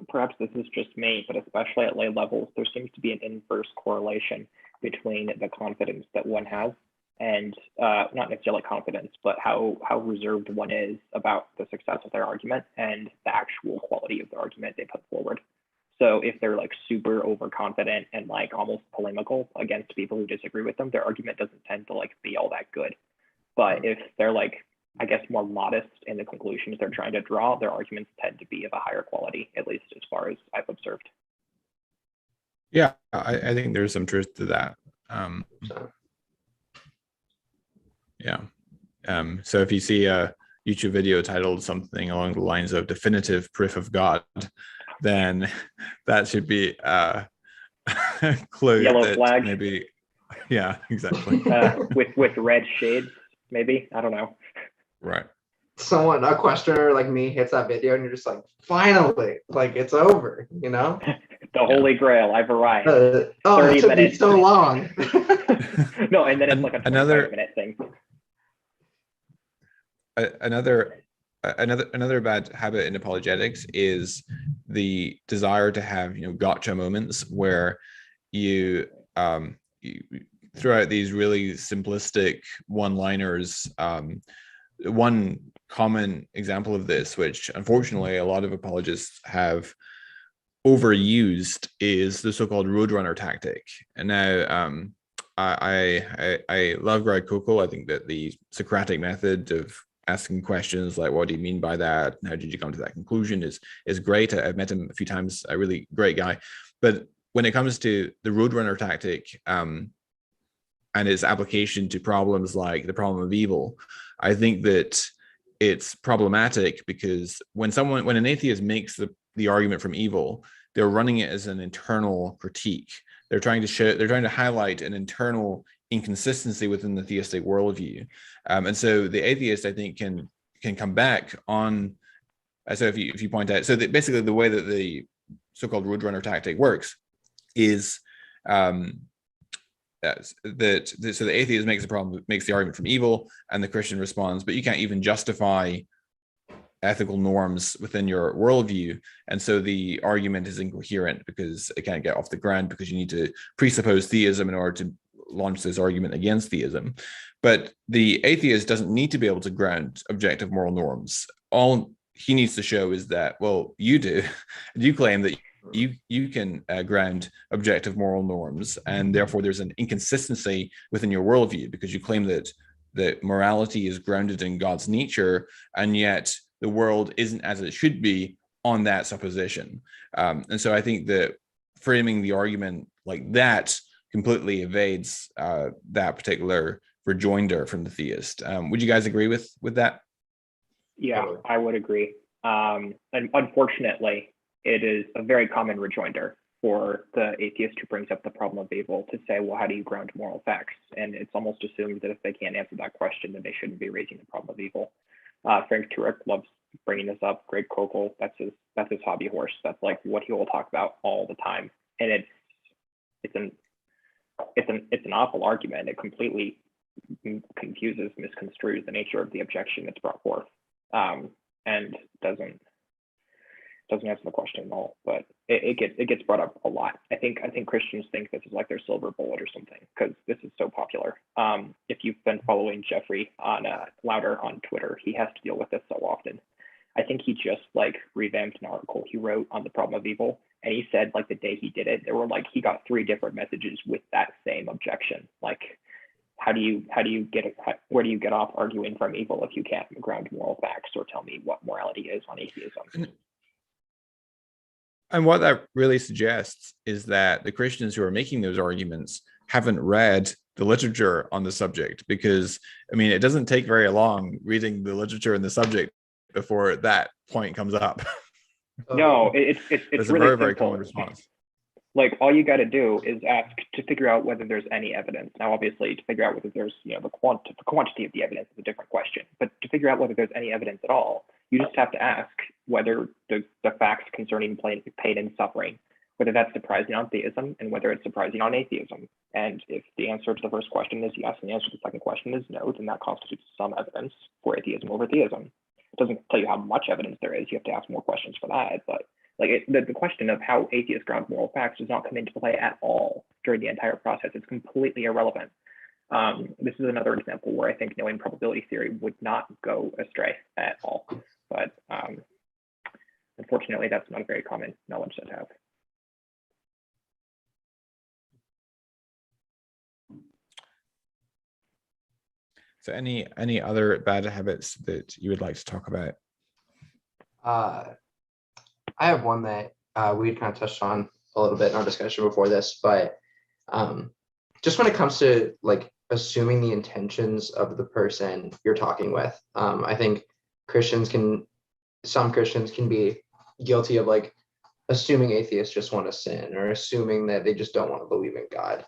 S3: perhaps this is just me, but especially at lay levels, there seems to be an inverse correlation between the confidence that one has and not necessarily confidence, but how reserved one is about the success of their argument and the actual quality of the argument they put forward. So if they're like super overconfident and like almost polemical against people who disagree with them, their argument doesn't tend to like be all that good. But if they're like, I guess, more modest in the conclusions they're trying to draw, their arguments tend to be of a higher quality, at least as far as I've observed.
S1: Yeah, I think there's some truth to that. Yeah. So if you see a YouTube video titled something along the lines of "Definitive Proof of God," then that should be a clue.
S3: Yellow
S1: that
S3: flag.
S1: Maybe. Yeah, exactly.
S3: with red shades, maybe. I don't know.
S1: Right.
S2: Someone, a questioner like me, hits that video and you're just like, finally, like it's over, you know?
S3: The Holy Grail, I've arrived.
S2: Oh, 30 it took minutes. Me so long.
S3: No, and then it's like a 25-minute thing.
S1: Another bad habit in apologetics is the desire to have gotcha moments where you throw out these really simplistic one-liners. One common example of this, which unfortunately a lot of apologists have overused, is the so-called roadrunner tactic. And now I love Greg Koukl. I think that the Socratic method of asking questions like, what do you mean by that? How did you come to that conclusion is great. I've met him a few times, a really great guy. But when it comes to the roadrunner tactic and its application to problems like the problem of evil, I think that it's problematic, because when an atheist makes the argument from evil, they're running it as an internal critique. They're trying to highlight an internal inconsistency within the theistic worldview. And so the atheist, I think, can come back on. So if you point out, so that basically the way that the so-called roadrunner tactic works is so the atheist makes the argument from evil, and the Christian responds, but you can't even justify ethical norms within your worldview. And so the argument is incoherent because it can't get off the ground, because you need to presuppose theism in order to launch this argument against theism. But the atheist doesn't need to be able to ground objective moral norms. All he needs to show is that, well, you do. You claim that you can ground objective moral norms, and therefore there's an inconsistency within your worldview, because you claim that morality is grounded in God's nature, and yet the world isn't as it should be on that supposition. And so I think that framing the argument like that completely evades that particular rejoinder from the theist. Would you guys agree with that?
S3: Yeah, I would agree. And unfortunately, it is a very common rejoinder for the atheist who brings up the problem of evil to say, well, how do you ground moral facts? And it's almost assumed that if they can't answer that question, then they shouldn't be raising the problem of evil. Frank Turek loves bringing this up. Greg Koukl, that's his hobby horse. That's like what he will talk about all the time. And it's an awful argument. It completely confuses, misconstrues the nature of the objection that's brought forth, and doesn't answer the question at all. But it gets brought up a lot. I think Christians think this is like their silver bullet or something, because this is so popular. If you've been following Jeffrey on Louder on Twitter, he has to deal with this so often. I think he just like revamped an article he wrote on the problem of evil, and he said like the day he did it, there were like he got 3 different messages with that same objection. Like, where do you get off arguing from evil if you can't ground moral facts or tell me what morality is on atheism?
S1: And what that really suggests is that the Christians who are making those arguments haven't read the literature on the subject, because, I mean, it doesn't take very long reading the literature on the subject before that point comes up.
S3: No, it's
S1: a
S3: really
S1: very, very
S3: simple.
S1: common response.
S3: Like, all you got to do is ask to figure out whether there's any evidence. Now, obviously, to figure out whether there's, the quantity of the evidence is a different question. But to figure out whether there's any evidence at all, you just have to ask whether the facts concerning pain and suffering, whether that's surprising on theism and whether it's surprising on atheism. And if the answer to the first question is yes, and the answer to the second question is no, then that constitutes some evidence for atheism over theism. It doesn't tell you how much evidence there is. You have to ask more questions for that. But like the question of how atheists ground moral facts does not come into play at all during the entire process. It's completely irrelevant. This is another example where I think knowing probability theory would not go astray at all. But unfortunately, that's not a very common knowledge set to have.
S1: So any other bad habits that you would like to talk about?
S2: I have one that we had kind of touched on a little bit in our discussion before this, but just when it comes to like assuming the intentions of the person you're talking with, I think some Christians can be guilty of like assuming atheists just want to sin, or assuming that they just don't want to believe in God.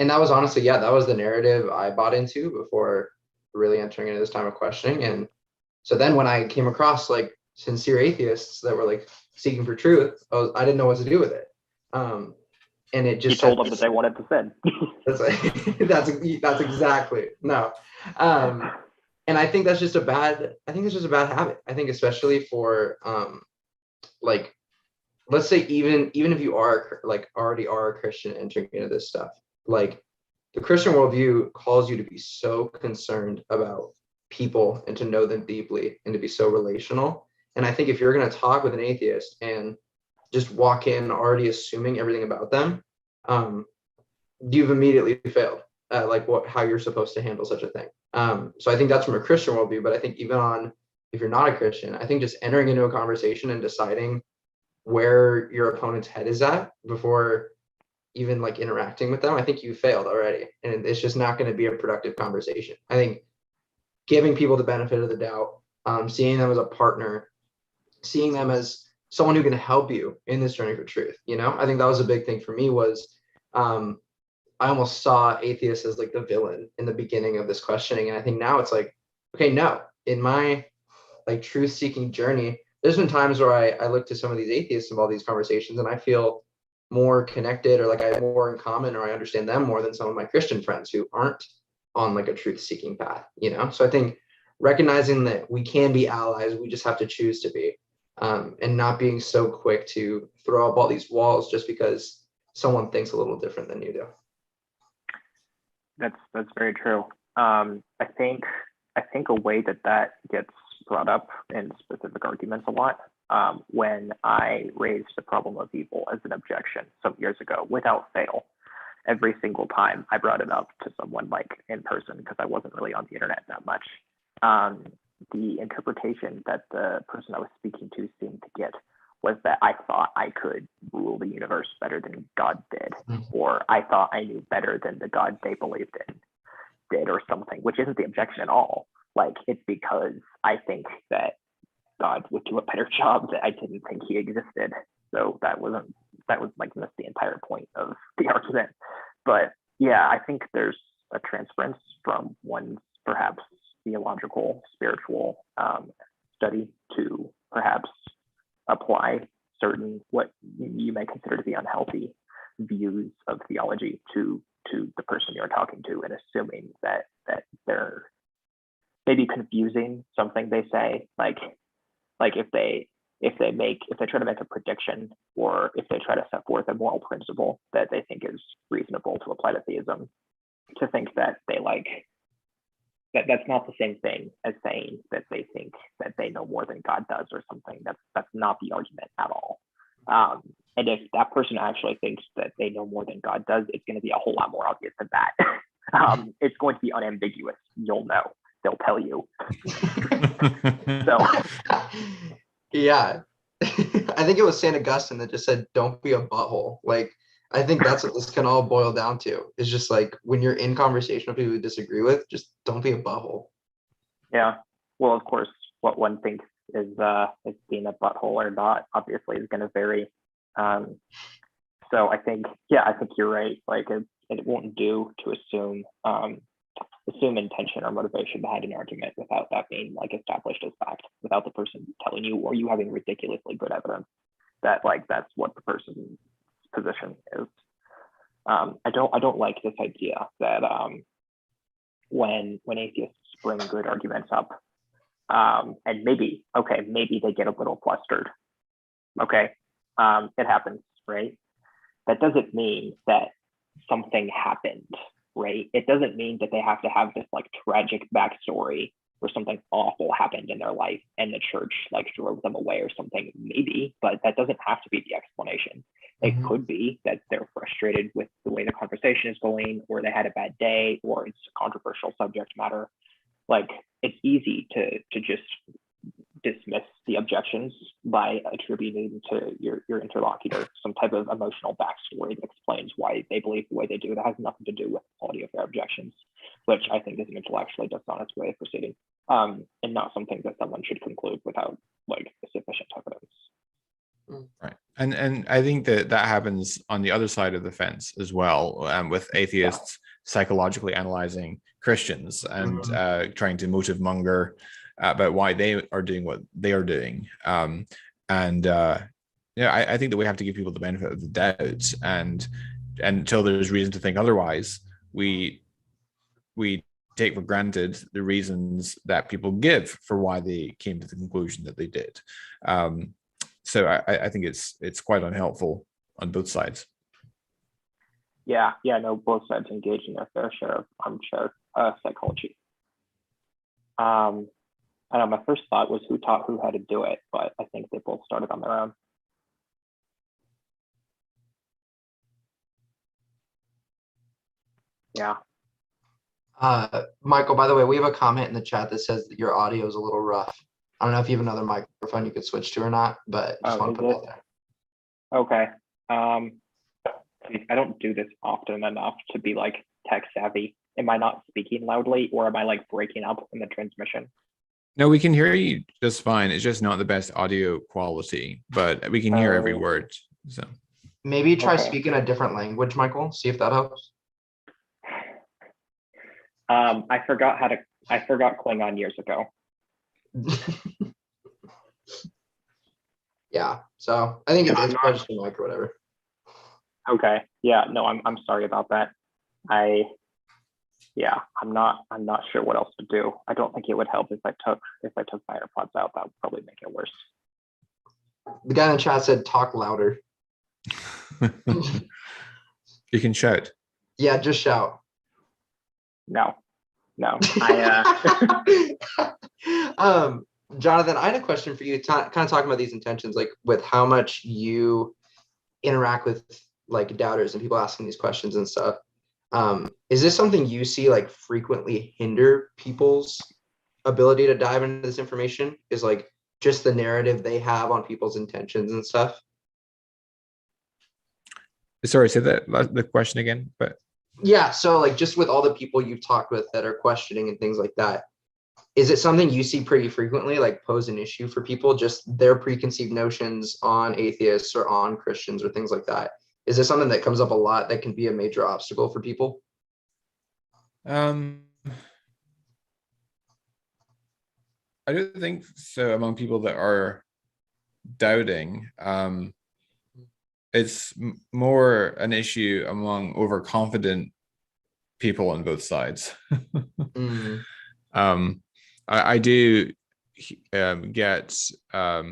S2: And that was honestly, that was the narrative I bought into before really entering into this time of questioning. And so then when I came across like sincere atheists that were like seeking for truth, I didn't know what to do with it. And it just
S3: told them that they wanted to sin.
S2: that's exactly no. And I think that's just a bad habit. I think especially for like, let's say even if you are like already are a Christian entering into this stuff, like the Christian worldview calls you to be so concerned about people and to know them deeply and to be so relational. And I think if you're going to talk with an atheist and just walk in already assuming everything about them, you've immediately failed at like how you're supposed to handle such a thing. So I think that's from a Christian worldview, but I think even if you're not a Christian, I think just entering into a conversation and deciding where your opponent's head is at before even like interacting with them, I think you failed already. And it's just not going to be a productive conversation. I think giving people the benefit of the doubt, seeing them as a partner, seeing them as someone who can help you in this journey for truth. I think that was a big thing for me was I almost saw atheists as like the villain in the beginning of this questioning. And I think now it's like, okay, no, in my like truth seeking journey, there's been times where I look to some of these atheists in all these conversations and I feel more connected, or like I have more in common, or I understand them more than some of my Christian friends who aren't on like a truth seeking path, So I think recognizing that we can be allies, we just have to choose to be, and not being so quick to throw up all these walls just because someone thinks a little different than you do.
S3: That's very true. I think a way that gets brought up in specific arguments a lot, when I raised the problem of evil as an objection some years ago without fail. Every single time I brought it up to someone like in person, because I wasn't really on the internet that much, the interpretation that the person I was speaking to seemed to get was that I thought I could rule the universe better than God did, or I thought I knew better than the God they believed in did, or something, which isn't the objection at all. Like, it's because I think that God would do a better job, that I didn't think he existed. So that was like missed the entire point of the argument. But yeah, I think there's a transference from one's perhaps theological, spiritual study to perhaps apply certain what you may consider to be unhealthy views of theology to the person you're talking to, and assuming that they're maybe confusing something they say, like if they try to make a prediction, or if they try to set forth a moral principle that they think is reasonable to apply to theism, to think that that's not the same thing as saying that they think that they know more than God does or something. That's not the argument at all. And if that person actually thinks that they know more than God does, it's going to be a whole lot more obvious than that. It's going to be unambiguous. You'll know. They'll tell you. So,
S2: yeah. I think it was St. Augustine that just said, don't be a butthole. Like, I think that's what this can all boil down to. It's just like, when you're in conversation with people you disagree with, just don't be a butthole.
S3: Yeah. Well, of course, what one thinks is being a butthole or not, obviously, is going to vary. So I think you're right. Like, it won't do to assume intention or motivation behind an argument without that being like established as fact, without the person telling you, or you having ridiculously good evidence that like that's what the person's position is. I don't like this idea that when atheists bring good arguments up, and maybe they get a little flustered. Okay, it happens, right? That doesn't mean that something happened, right? It doesn't mean that they have to have this like tragic backstory where something awful happened in their life and the church like drove them away or something. Maybe, but that doesn't have to be the explanation. It could be that they're frustrated with the way the conversation is going, or they had a bad day, or it's a controversial subject matter. Like, it's easy to just dismiss the objections by attributing to your interlocutor some type of emotional backstory that explains why they believe the way they do. That has nothing to do with the quality of their objections, which I think is an intellectually dishonest way of proceeding, and not something that someone should conclude without like sufficient evidence.
S1: Right. And I think that happens on the other side of the fence as well, with atheists psychologically analyzing Christians and trying to motive monger about why they are doing what they are doing. I think that we have to give people the benefit of the doubt, and until there's reason to think otherwise, we take for granted the reasons that people give for why they came to the conclusion that they did. So I think it's quite unhelpful on both sides.
S3: Yeah, no, both sides engage in their fair share of armchair psychology. I know my first thought was who taught who how to do it, but I think they both started on their own. Yeah.
S2: Michael, by the way, we have a comment in the chat that says that your audio is a little rough. I don't know if you have another microphone you could switch to or not, but just want to put that there.
S3: Okay. I don't do this often enough to be like tech savvy. Am I not speaking loudly, or am I like breaking up in the transmission?
S1: No, we can hear you just fine. It's just not the best audio quality, but we can hear every word. So
S2: maybe try speaking a different language, Michael. See if that helps.
S3: I forgot Klingon years ago.
S2: Yeah, so I think it's probably just a mic or whatever.
S3: Okay. Yeah. No, I'm sorry about that. yeah, I'm not sure what else to do. I don't think it would help if I took my AirPods out. That would probably make it worse.
S2: The guy in the chat said, "Talk louder."
S1: You can shout.
S2: Yeah, just shout.
S3: No. I
S2: Jonathan, I had a question for you, kind of talking about these intentions, like with how much you interact with like doubters and people asking these questions and stuff. Is this something you see like frequently hinder people's ability to dive into this information? Is like just the narrative they have on people's intentions and stuff?
S1: Sorry, say the question again. But
S2: yeah, so like just with all the people you've talked with that are questioning and things like that, is it something you see pretty frequently, like pose an issue for people, just their preconceived notions on atheists or on Christians or things like that? Is this something that comes up a lot that can be a major obstacle for people?
S1: I don't think so among people that are doubting. It's more an issue among overconfident people on both sides. I do get a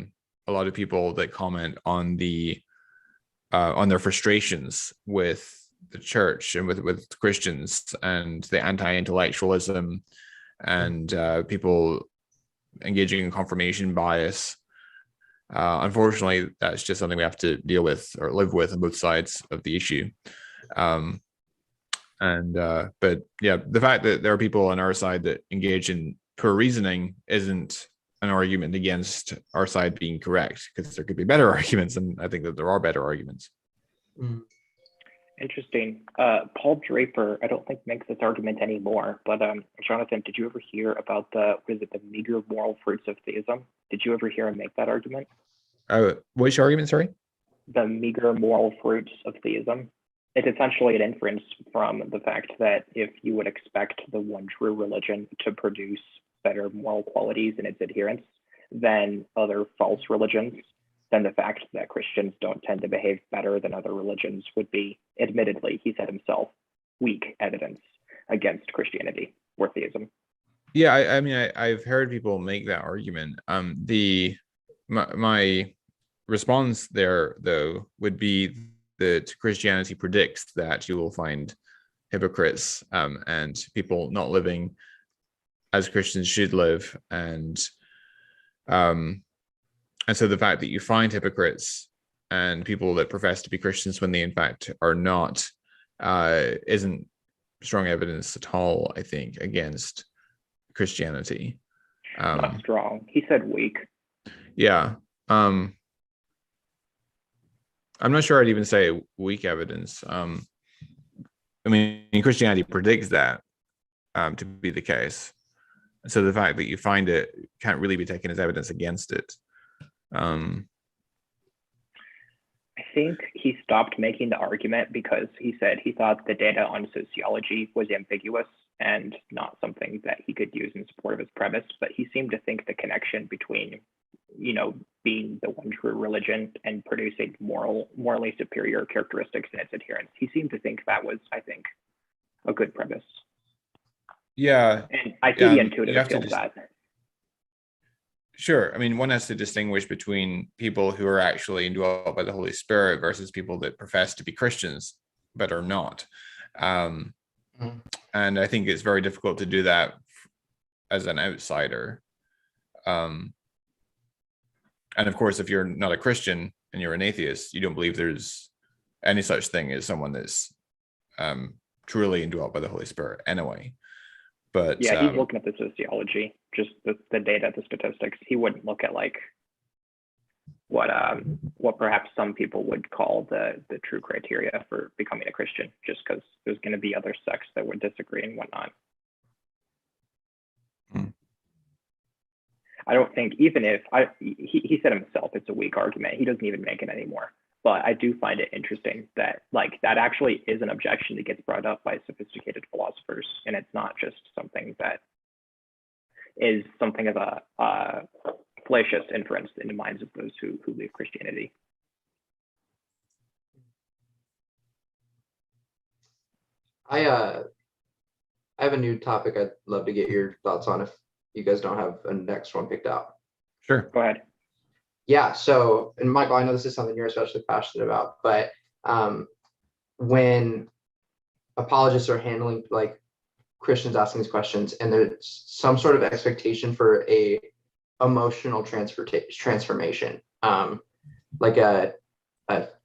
S1: lot of people that comment on their frustrations with the church and with Christians and the anti-intellectualism and people engaging in confirmation bias. Unfortunately, that's just something we have to deal with or live with on both sides of the issue. But yeah, the fact that there are people on our side that engage in poor reasoning isn't an argument against our side being correct, because there could be better arguments, and I think that there are better arguments.
S3: Interesting. Paul Draper, I don't think makes this argument anymore, but Jonathan, did you ever hear about the meager moral fruits of theism? Did you ever hear him make that argument?
S1: Which argument, sorry?
S3: The meager moral fruits of theism. It's essentially an inference from the fact that if you would expect the one true religion to produce better moral qualities in its adherents than other false religions, then the fact that Christians don't tend to behave better than other religions would be, admittedly, he said himself, weak evidence against Christianity or theism.
S1: Yeah, I mean, I've heard people make that argument. My response there, though, would be that Christianity predicts that you will find hypocrites and people not living as Christians should live, and so the fact that you find hypocrites and people that profess to be Christians when they in fact are not isn't strong evidence at all, I think, against Christianity.
S3: Not strong. He said weak.
S1: Yeah. I'm not sure I'd even say weak evidence. I mean, Christianity predicts that to be the case. So the fact that you find it can't really be taken as evidence against it.
S3: I think he stopped making the argument because he said he thought the data on sociology was ambiguous and not something that he could use in support of his premise. But he seemed to think the connection between, being the one true religion and producing morally superior characteristics in its adherents, he seemed to think that was, I think, a good premise.
S1: Yeah.
S3: And I see the intuitive appeal to that.
S1: Sure. I mean, one has to distinguish between people who are actually indwelt by the Holy Spirit versus people that profess to be Christians but are not. And I think it's very difficult to do that as an outsider. And of course, if you're not a Christian and you're an atheist, you don't believe there's any such thing as someone that's truly indwelt by the Holy Spirit anyway. But
S3: yeah, he's looking at the sociology, just the data, the statistics. He wouldn't look at like what perhaps some people would call the true criteria for becoming a Christian, just because there's going to be other sects that would disagree and whatnot. I don't think, even if he said himself it's a weak argument, he doesn't even make it anymore. But I do find it interesting that that actually is an objection that gets brought up by sophisticated philosophers, and it's not just something that is something of a fallacious inference in the minds of those who leave Christianity.
S2: I I have a new topic I'd love to get your thoughts on if you guys don't have a next one picked out.
S1: Sure.
S3: Go ahead.
S2: Yeah. So, and Michael, I know this is something you're especially passionate about, but when apologists are handling like Christians asking these questions, and there's some sort of expectation for a emotional transformation, like a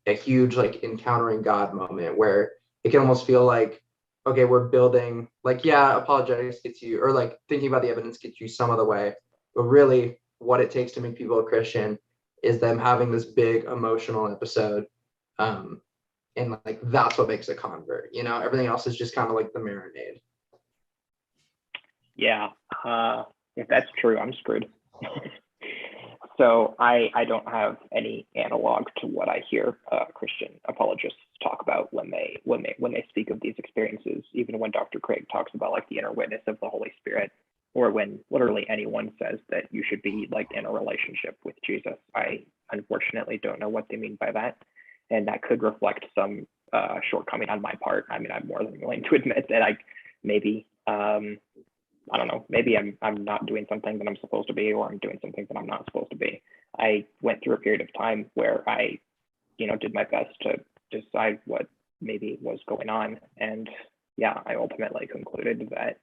S2: huge like encountering God moment where it can almost feel like, okay, we're building like, yeah, apologetics gets you, or like thinking about the evidence gets you some of the way, but really what it takes to make people a Christian is them having this big emotional episode. And like that's what makes a convert, everything else is just kind of like the marinade.
S3: Yeah, if that's true, I'm screwed. So I don't have any analog to what I hear Christian apologists talk about when they speak of these experiences. Even when Dr. Craig talks about like the inner witness of the Holy Spirit, or when literally anyone says that you should be like in a relationship with Jesus, I unfortunately don't know what they mean by that, and that could reflect some shortcoming on my part. I mean, I'm more than willing to admit that I don't know, maybe I'm not doing something that I'm supposed to be, or I'm doing something that I'm not supposed to be. I went through a period of time where I, did my best to decide what maybe was going on. And yeah, I ultimately concluded that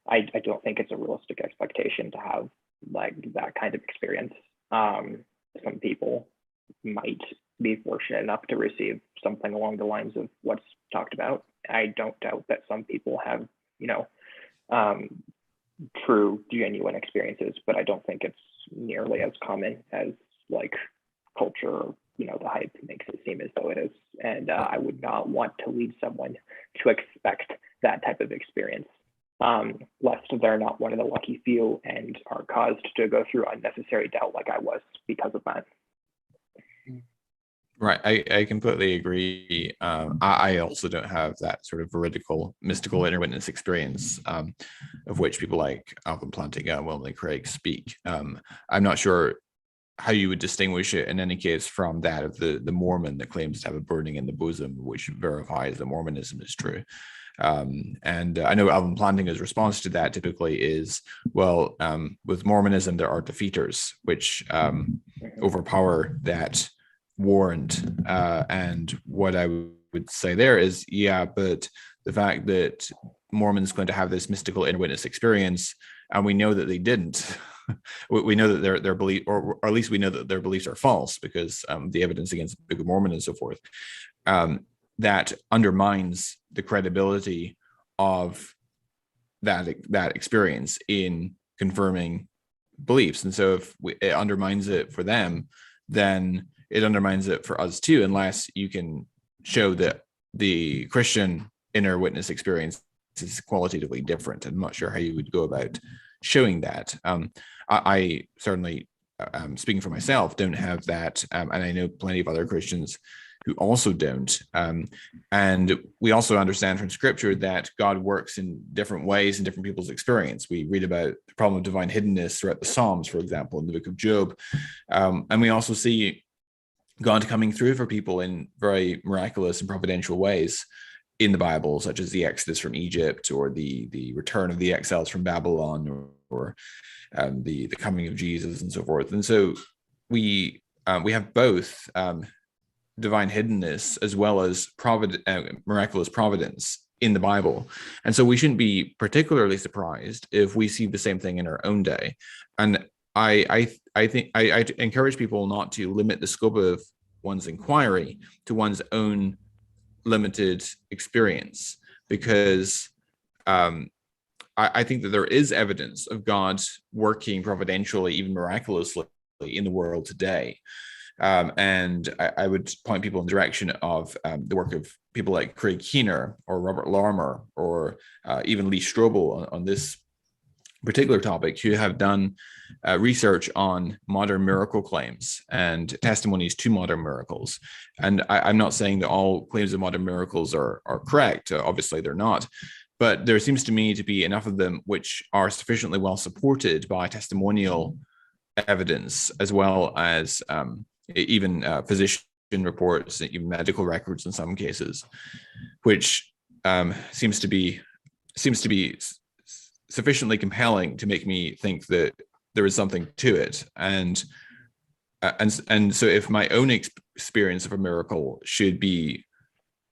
S3: I don't think it's a realistic expectation to have like that kind of experience. Some people might be fortunate enough to receive something along the lines of what's talked about. I don't doubt that some people have, true, genuine experiences, but I don't think it's nearly as common as like culture or, the hype makes it seem as though it is. And I would not want to lead someone to expect that type of experience, lest they're not one of the lucky few and are caused to go through unnecessary doubt like I was because of that.
S1: Right. I completely agree. I also don't have that sort of veridical, mystical inner witness experience of which people like Alvin Plantinga and William Lane Craig speak. I'm not sure how you would distinguish it in any case from that of the Mormon that claims to have a burning in the bosom, which verifies that Mormonism is true. And I know Alvin Plantinga's response to that typically is, well, with Mormonism, there are defeaters, which overpower that warrant. And what I would say there is, yeah, but the fact that Mormons going to have this mystical inner witness experience, and we know that they didn't. We know that their belief, or at least we know that their beliefs are false because the evidence against the Book of Mormon and so forth, that undermines the credibility of that experience in confirming beliefs. And so if it undermines it for them, then it undermines it for us too, unless you can show that the Christian inner witness experience is qualitatively different. I'm not sure how you would go about showing that. I certainly, speaking for myself, don't have that, and I know plenty of other Christians who also don't. And we also understand from Scripture that God works in different ways in different people's experience. We read about the problem of divine hiddenness throughout the Psalms, for example, in the book of Job. And we also see God coming through for people in very miraculous and providential ways in the Bible, such as the Exodus from Egypt, or the return of the exiles from Babylon, or the coming of Jesus, and so forth. And so we have both divine hiddenness as well as miraculous providence in the Bible. And so we shouldn't be particularly surprised if we see the same thing in our own day. And I think I encourage people not to limit the scope of one's inquiry to one's own limited experience, because I think that there is evidence of God working providentially, even miraculously, in the world today. And I would point people in the direction of the work of people like Craig Keener or Robert Larmer, or even Lee Strobel on this particular topic, who have done research on modern miracle claims and testimonies to modern miracles. And I'm not saying that all claims of modern miracles are correct. Obviously, they're not. But there seems to me to be enough of them which are sufficiently well supported by testimonial evidence, as well as even physician reports, even medical records in some cases, which seems to be seems to be sufficiently compelling to make me think that there is something to it. And so if my own experience of a miracle should be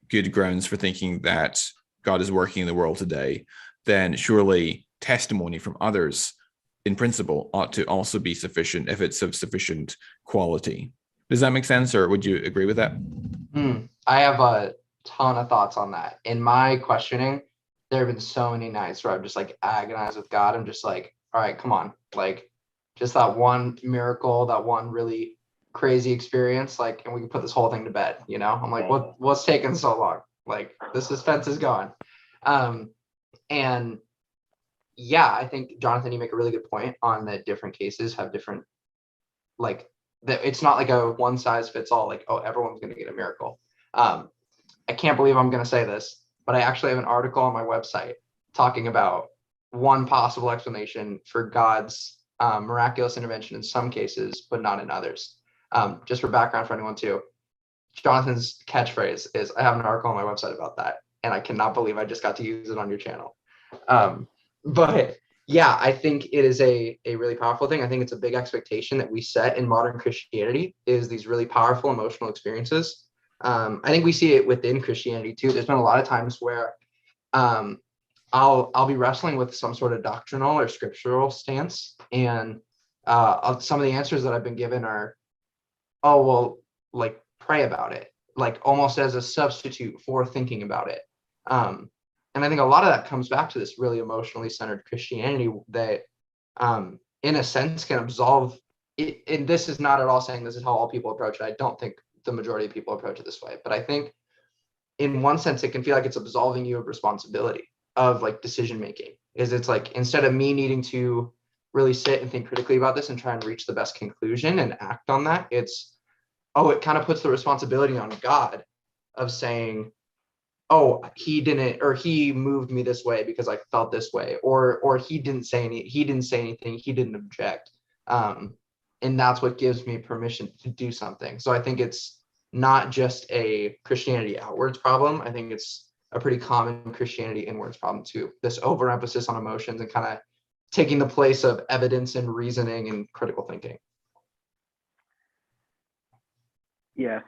S1: good grounds for thinking that God is working in the world today, then surely testimony from others in principle ought to also be sufficient if it's of sufficient quality. Does that make sense, or would you agree with that?
S2: I have a ton of thoughts on that. In my questioning, there have been so many nights where I've just like agonized with God. I'm just like, all right, come on. Like just that one miracle, that one really crazy experience, like, and we can put this whole thing to bed, you know? I'm like, what's taking so long? Like the suspense is gone. And yeah, I think Jonathan, you make a really good point on that different cases have different, like, that it's not like a one size fits all, like, oh, everyone's going to get a miracle. I can't believe I'm going to say this, but I actually have an article on my website talking about one possible explanation for God's miraculous intervention in some cases, but not in others. Just for background for anyone too, Jonathan's catchphrase is, I have an article on my website about that, and I cannot believe I just got to use it on your channel. But yeah, I think it is a really powerful thing. I think it's a big expectation that we set in modern Christianity, is these really powerful emotional experiences. I think we see it within Christianity too. There's been a lot of times where I'll be wrestling with some sort of doctrinal or scriptural stance, and some of the answers that I've been given are, oh, well, like pray about it, like almost as a substitute for thinking about it. And I think a lot of that comes back to this really emotionally centered Christianity that, in a sense, can absolve it. And this is not at all saying this is how all people approach it. I don't think the majority of people approach it this way. But I think in one sense, it can feel like it's absolving you of responsibility of like decision making. It's like, instead of me needing to really sit and think critically about this and try and reach the best conclusion and act on that, it kind of puts the responsibility on God of saying, oh, he didn't, or he moved me this way because I felt this way, or he didn't say anything, he didn't object. And that's what gives me permission to do something. So I think it's not just a Christianity outwards problem. I think it's a pretty common Christianity inwards problem too. This overemphasis on emotions and kind of taking the place of evidence and reasoning and critical thinking.
S3: Yes,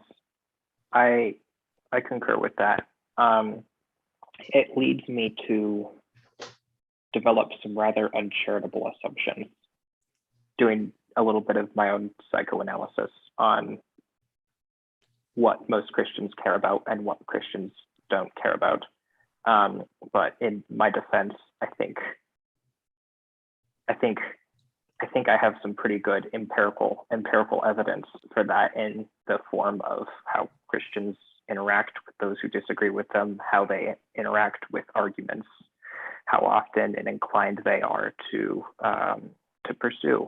S3: I concur with that. It leads me to develop some rather uncharitable assumptions, doing a little bit of my own psychoanalysis on what most Christians care about and what Christians don't care about. But in my defense, I think I have some pretty good empirical evidence for that, in the form of how Christians interact with those who disagree with them, how they interact with arguments, how often and inclined they are to pursue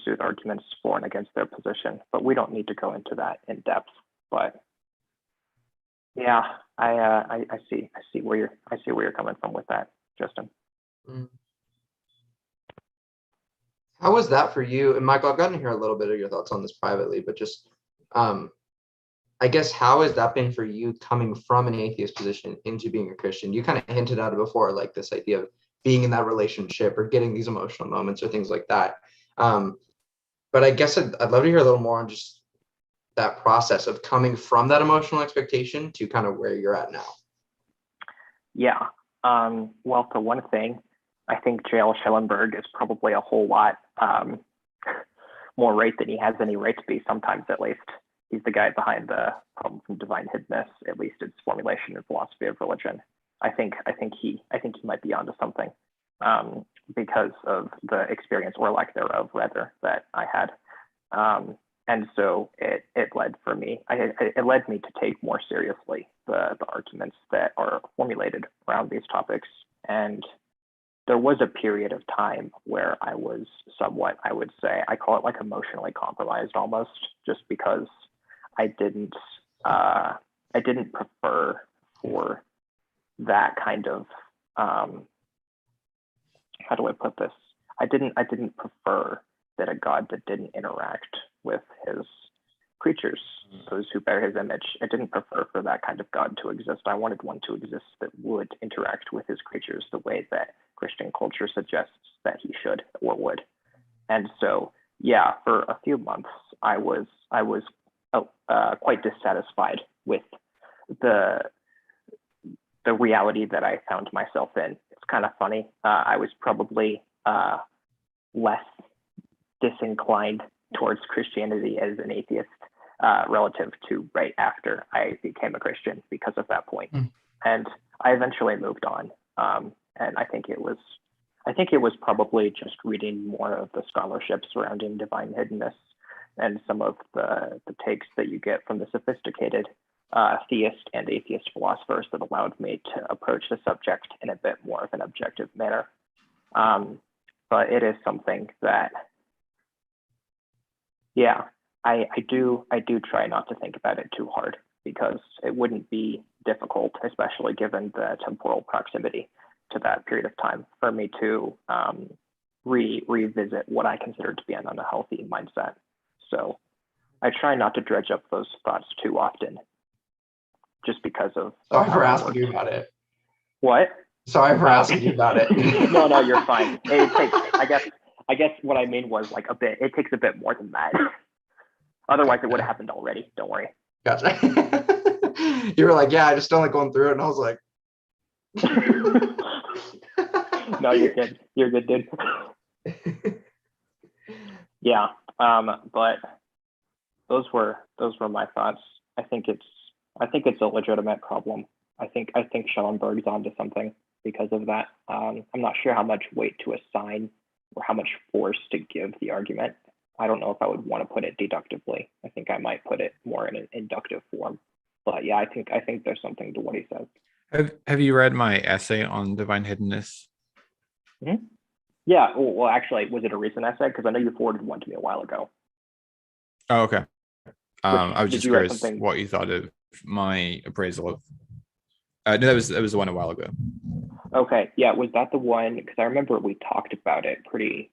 S3: the arguments for and against their position. But we don't need to go into that in depth. But yeah, I see where you're coming from with that, Justin.
S2: How was that for you? And Michael, I've gotten to hear a little bit of your thoughts on this privately, but just I guess, how has that been for you coming from an atheist position into being a Christian? You kind of hinted at it before, like this idea of being in that relationship or getting these emotional moments or things like that. But I guess I'd love to hear a little more on just that process of coming from that emotional expectation to kind of where you're at now.
S3: Yeah. Well, for one thing, I think J.L. Schellenberg is probably a whole lot more right than he has any right to be, sometimes at least. He's the guy behind the problem from divine hiddenness, at least its formulation and philosophy of religion. I think he might be onto something, because of the experience, or lack thereof, rather, that I had. And so it led me to take more seriously the arguments that are formulated around these topics. And there was a period of time where I was somewhat, I would say, I call it like emotionally compromised almost, just because I didn't prefer for that kind of, how do I put this? I didn't prefer that a God that didn't interact with his creatures, those who bear his image. I didn't prefer for that kind of God to exist. I wanted one to exist that would interact with his creatures the way that Christian culture suggests that he should or would. And so, yeah, for a few months, I was quite dissatisfied with the reality that I found myself in. It's kind of funny. I was probably less disinclined towards Christianity as an atheist relative to right after I became a Christian because of that point. And I eventually moved on. And I think it was probably just reading more of the scholarship surrounding divine hiddenness and some of the takes that you get from the sophisticated theist and atheist philosophers that allowed me to approach the subject in a bit more of an objective manner. But it is something that, yeah, I do try not to think about it too hard, because it wouldn't be difficult, especially given the temporal proximity to that period of time, for me to revisit what I consider to be an unhealthy mindset. So I try not to dredge up those thoughts too often, just because of.
S2: Sorry for asking you about it.
S3: What?
S2: Sorry for asking you about it.
S3: No, you're fine. It takes, I guess what I mean was like it takes a bit more than that. Otherwise it would have happened already. Don't worry.
S2: Gotcha. You were like, yeah, I just don't like going through it. And I was like,
S3: no, you're good. You're good, dude. Yeah. But those were my thoughts. I think it's a legitimate problem. I think Schellenberg's onto something because of that. I'm not sure how much weight to assign or how much force to give the argument. I don't know if I would want to put it deductively. I think I might put it more in an inductive form. But yeah, I think there's something to what he says.
S1: Have you read my essay on divine hiddenness?
S3: Mm-hmm. Yeah. Well, actually, was it a recent essay? Because I know you forwarded one to me a while ago.
S1: Oh, okay. I was
S3: Did
S1: just
S3: you write
S1: curious
S3: something?
S1: what you thought of my appraisal of. No, that was the one a while ago.
S3: Okay. Yeah. Was that the one? Because I remember we talked about it pretty.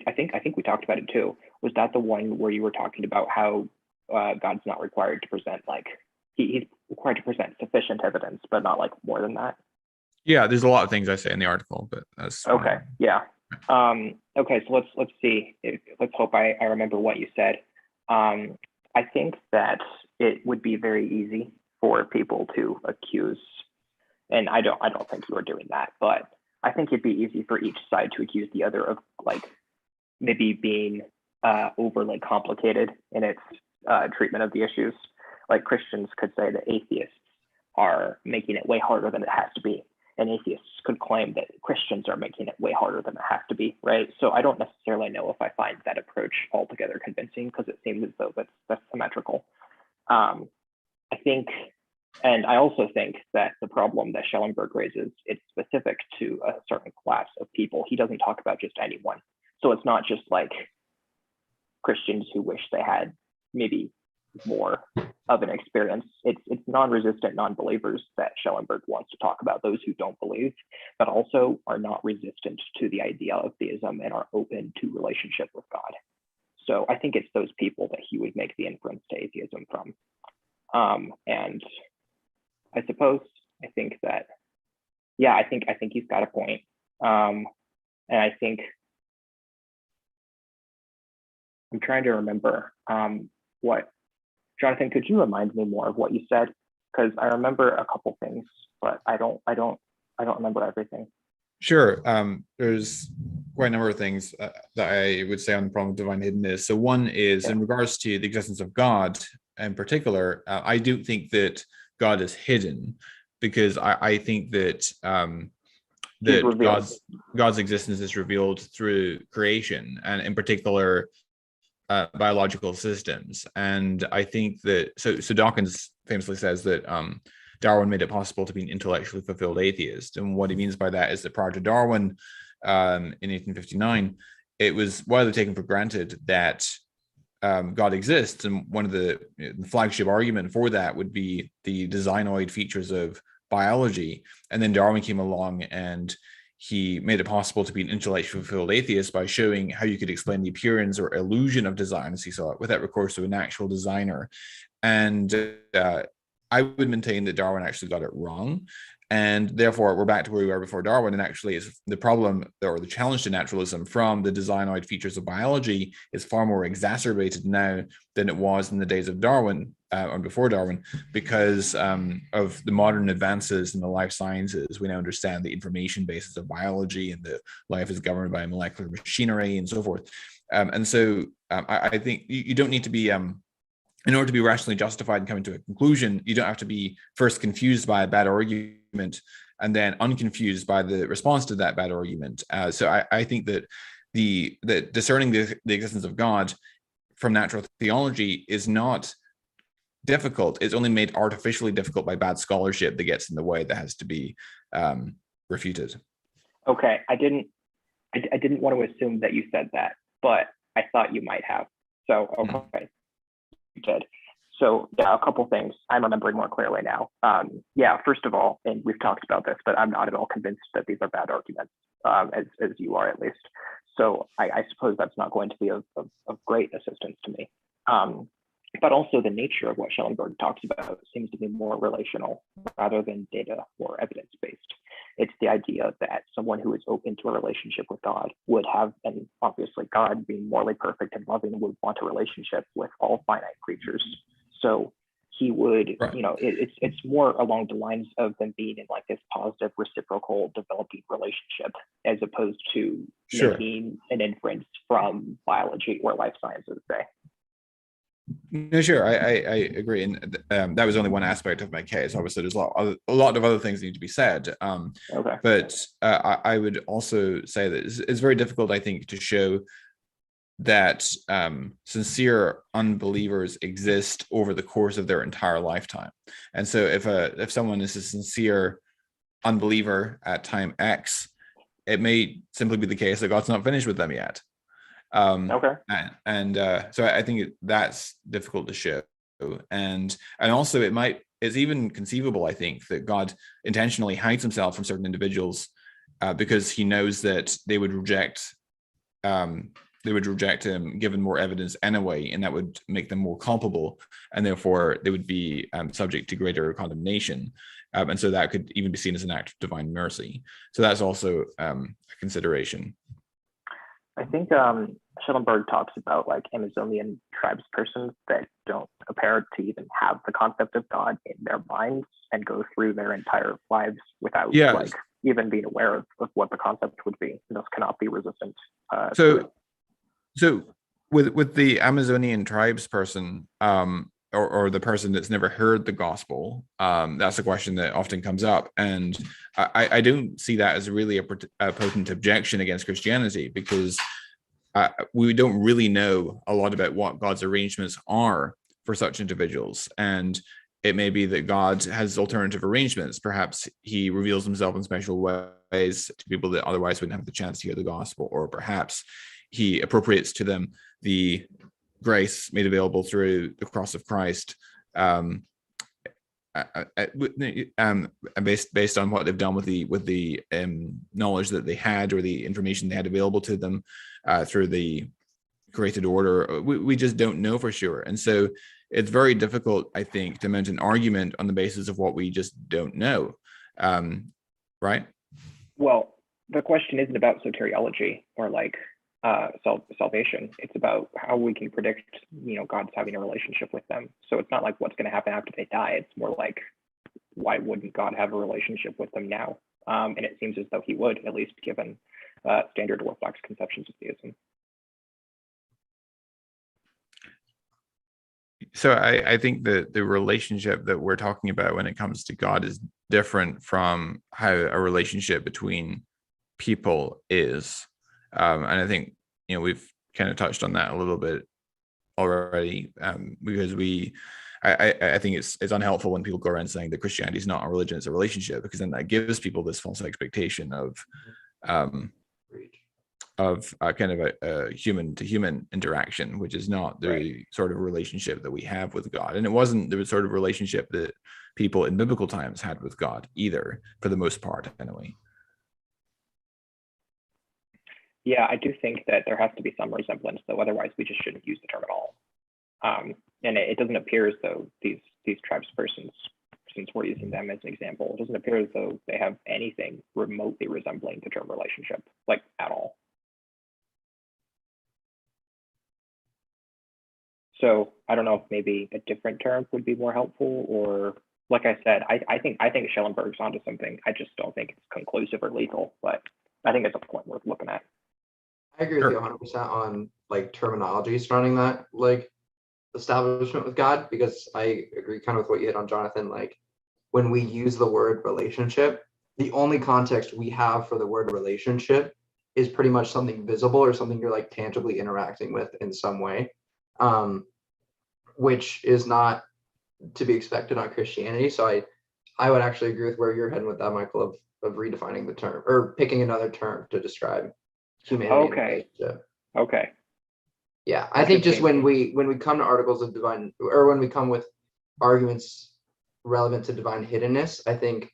S3: I think we talked about it too. Was that the one where you were talking about how God's not required to present, like he's required to present sufficient evidence, but not like more than that?
S1: Yeah, there's a lot of things I say in the article, but that's
S3: okay. Yeah. Okay. So let's see. Let's hope I remember what you said. I think that it would be very easy for people to accuse, and I don't think you are doing that, but I think it'd be easy for each side to accuse the other of like maybe being overly complicated in its treatment of the issues. Like Christians could say that atheists are making it way harder than it has to be, and atheists could claim that Christians are making it way harder than it has to be, right? So I don't necessarily know if I find that approach altogether convincing, because it seems as though that's symmetrical. I think, and I also think that the problem that Schellenberg raises, it's specific to a certain class of people. He doesn't talk about just anyone. So it's not just like Christians who wish they had maybe more of an experience. It's non-resistant non-believers that Schellenberg wants to talk about, those who don't believe, but also are not resistant to the idea of theism and are open to relationship with God. So I think it's those people that he would make the inference to atheism from. And I suppose I think that, yeah, I think he's got a point. And I think I'm trying to remember what, Jonathan, could you remind me more of what you said? Because I remember a couple things, but I don't remember everything.
S1: Sure. There's quite a number of things that I would say on the problem of divine hiddenness. So one is in regards to the existence of God in particular, I do think that God is hidden, because I think that that God's existence is revealed through creation, and in particular biological systems. And I think that so Dawkins famously says that Darwin made it possible to be an intellectually fulfilled atheist. And what he means by that is that prior to Darwin, in 1859, it was widely taken for granted that God exists. And one of the flagship argument for that would be the designoid features of biology. And then Darwin came along and he made it possible to be an intellectually fulfilled atheist by showing how you could explain the appearance or illusion of design, as he saw it, without recourse to an actual designer. And I would maintain that Darwin actually got it wrong. And therefore, we're back to where we were before Darwin. And actually, it's the problem or the challenge to naturalism from the designoid features of biology is far more exacerbated now than it was in the days of Darwin or before Darwin, because of the modern advances in the life sciences. We now understand the information basis of biology and that life is governed by molecular machinery and so forth. And so I think you don't need to be in order to be rationally justified and coming to a conclusion, you don't have to be first confused by a bad argument and then unconfused by the response to that bad argument. So I think that that discerning the existence of God from natural theology is not difficult. It's only made artificially difficult by bad scholarship that gets in the way, that has to be refuted.
S3: Okay, I didn't want to assume that you said that, but I thought you might have. So okay. Did. So yeah, a couple things I'm remembering more clearly now. Yeah, first of all, and we've talked about this, but I'm not at all convinced that these are bad arguments, as you are at least. So I suppose that's not going to be of great assistance to me. But also the nature of what Schellenberg talks about seems to be more relational rather than data or evidence-based. It's the idea that someone who is open to a relationship with God would have, and obviously God being morally perfect and loving would want a relationship with all finite creatures. So he would,
S1: right.
S3: It's more along the lines of them being in like this positive reciprocal developing relationship, as opposed to making an inference from biology or life sciences, say.
S1: No, sure, I agree, and that was only one aspect of my case. Obviously, there's a lot of other things that need to be said.
S3: Okay.
S1: But I would also say that it's very difficult, I think, to show that sincere unbelievers exist over the course of their entire lifetime. And so, if someone is a sincere unbeliever at time X, it may simply be the case that God's not finished with them yet.
S3: Okay.
S1: So I think that's difficult to show, and also it's even conceivable, I think, that God intentionally hides himself from certain individuals because he knows that they would reject him given more evidence anyway, and that would make them more culpable, and therefore they would be subject to greater condemnation, and so that could even be seen as an act of divine mercy. So that's also a consideration.
S3: I think Schellenberg talks about like Amazonian tribespersons that don't appear to even have the concept of God in their minds and go through their entire lives without like even being aware of what the concept would be, and thus cannot be resistant.
S1: So with the Amazonian tribesperson, or the person that's never heard the gospel, that's a question that often comes up, and I don't see that as really a potent objection against Christianity, because we don't really know a lot about what God's arrangements are for such individuals, and it may be that God has alternative arrangements. Perhaps he reveals himself in special ways to people that otherwise wouldn't have the chance to hear the gospel, or perhaps he appropriates to them the grace made available through the cross of Christ, based on what they've done with the knowledge that they had, or the information they had available to them through the created order. We just don't know for sure, and so it's very difficult, I think, to mount an argument on the basis of what we just don't know, right?
S3: Well, the question isn't about soteriology or like salvation. It's about how we can predict, God's having a relationship with them. So it's not like what's going to happen after they die. It's more like, why wouldn't God have a relationship with them now? And it seems as though he would, at least given standard Orthodox conceptions of theism.
S1: So I think that the relationship that we're talking about when it comes to God is different from how a relationship between people is. And I think, we've kind of touched on that a little bit already, because I think it's unhelpful when people go around saying that Christianity is not a religion, it's a relationship, because then that gives people this false expectation of kind of a human to human interaction, which is not the sort of relationship that we have with God. And it wasn't the sort of relationship that people in biblical times had with God either, for the most part, anyway.
S3: Yeah, I do think that there has to be some resemblance, though. Otherwise, we just shouldn't use the term at all. And it doesn't appear as though these tribes persons, since we're using them as an example, it doesn't appear as though they have anything remotely resembling the term relationship, like at all. So I don't know if maybe a different term would be more helpful, or like I said, I think Schellenberg's onto something. I just don't think it's conclusive or lethal, but I think it's a point worth looking at.
S2: I agree with you 100% on like terminology surrounding that like establishment with God, because I agree kind of with what you hit on, Jonathan. Like when we use the word relationship, the only context we have for the word relationship is pretty much something visible or something you're like tangibly interacting with in some way, which is not to be expected on Christianity. So I would actually agree with where you're heading with that, Michael, of redefining the term or picking another term to describe humanity.
S3: Okay.
S2: Yeah, I think just when we come to articles of divine, or when we come with arguments relevant to divine hiddenness, I think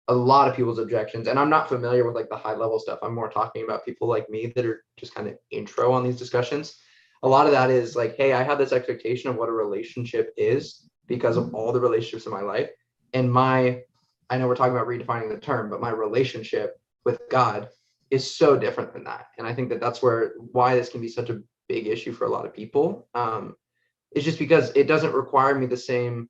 S2: a lot of people's objections, and I'm not familiar with like the high level stuff, I'm more talking about people like me that are just kind of intro on these discussions. A lot of that is like, hey, I have this expectation of what a relationship is because of all the relationships in my life. And I know we're talking about redefining the term, but my relationship with God is so different than that. And I think that that's why this can be such a big issue for a lot of people. It's just because it doesn't require me the same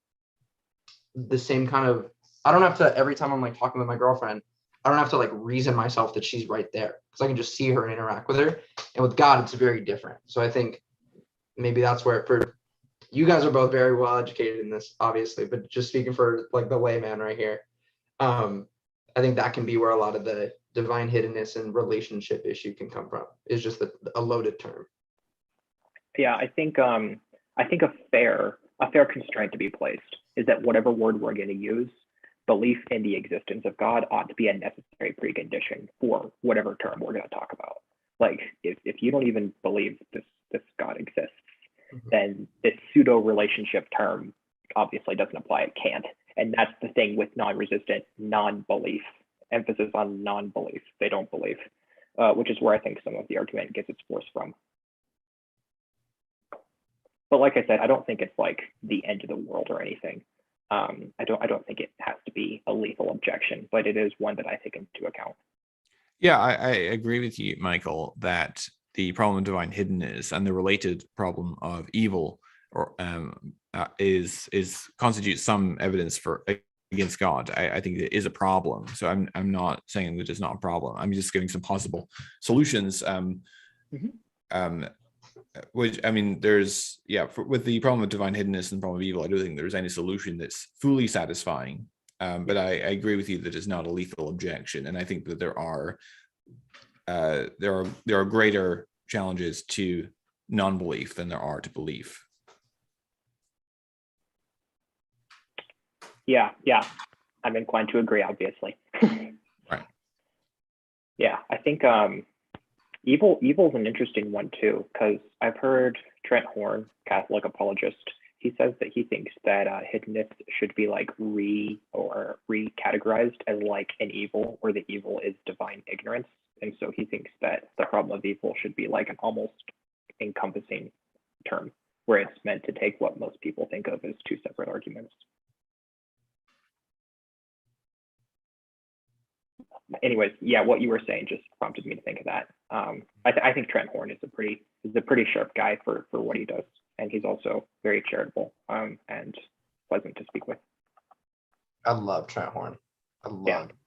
S2: kind of, I don't have to, every time I'm like talking with my girlfriend, I don't have to like reason myself that she's right there, because I can just see her and interact with her. And with God, it's very different. So I think maybe that's where, for you guys are both very well educated in this, obviously, but just speaking for like the layman right here, I think that can be where a lot of the divine hiddenness and relationship issue can come from, is just a loaded term.
S3: Yeah, I think a fair constraint to be placed is that whatever word we're going to use, belief in the existence of God ought to be a necessary precondition for whatever term we're going to talk about. Like if you don't even believe this God exists, then this pseudo relationship term obviously doesn't apply. It can't. And that's the thing with non-resistant non-belief, emphasis on non-belief. They don't believe, which is where I think some of the argument gets its force from. But like I said, I don't think it's like the end of the world or anything. I don't think it has to be a lethal objection, but it is one that I take into account.
S1: Yeah, I agree with you, Michael, that the problem of divine hiddenness and the related problem of evil or constitutes some evidence for against God. I think it is a problem. So I'm not saying that it's not a problem. I'm just giving some possible solutions. Which, I mean, there's, with the problem of divine hiddenness and the problem of evil, I don't think there's any solution that's fully satisfying. But I agree with you that it's not a lethal objection. And I think that there are greater challenges to non-belief than there are to belief.
S3: Yeah. I'm inclined to agree, obviously.
S1: Right.
S3: Yeah, I think Evil is an interesting one too, because I've heard Trent Horn, Catholic apologist, he says that he thinks that hiddenness should be like recategorized as like an evil, where the evil is divine ignorance. And so he thinks that the problem of evil should be like an almost encompassing term, where it's meant to take what most people think of as two separate arguments. Anyways, yeah, what you were saying just prompted me to think of that. I think Trent Horn is a pretty sharp guy for what he does, and he's also very charitable and pleasant to speak with.
S2: I love Trent Horn.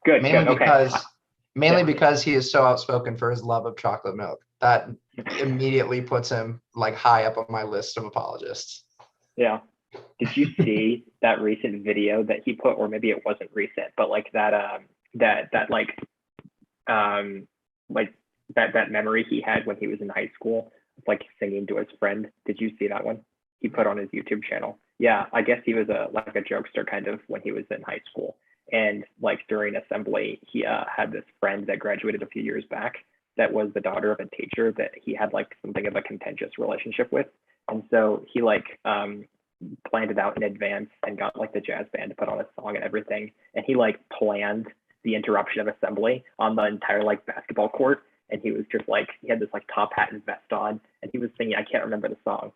S3: Good.
S2: Mainly because he is so outspoken for his love of chocolate milk. That immediately puts him like high up on my list of apologists.
S3: Yeah. Did you see that recent video that he put, or maybe it wasn't recent, but like that memory he had when he was in high school, like singing to his friend? Did you see that one? He put on his YouTube channel. Yeah, I guess he was a jokester kind of when he was in high school. And like during assembly, he had this friend that graduated a few years back that was the daughter of a teacher that he had like something of a contentious relationship with. And so he like planned it out in advance and got like the jazz band to put on a song and everything. And he like planned the interruption of assembly on the entire like basketball court. and he was just like, he had this like top hat and vest on, and he was singing, I can't remember the song,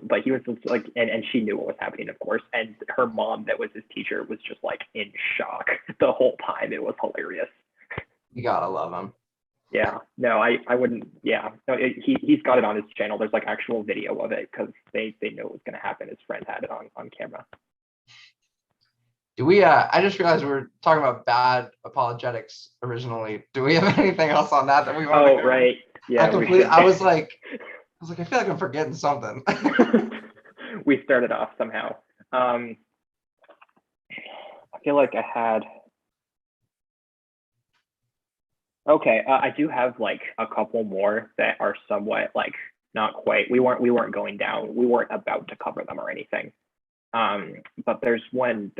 S3: but he was just like, and she knew what was happening, of course, and her mom, that was his teacher, was just like in shock the whole time. It was hilarious.
S2: You gotta love him.
S3: Yeah, no, I wouldn't. Yeah, no, he's got it on his channel. There's like actual video of it because they know it was going to happen. His friend had it on camera.
S2: Do we? I just realized we were talking about bad apologetics originally. Do we have anything else on that we want to?
S3: Oh, right. Yeah.
S2: I was like, I feel like I'm forgetting something.
S3: We started off somehow. I feel like I had. Okay, I do have like a couple more that are somewhat like not quite. We weren't going down. We weren't about to cover them or anything. But there's one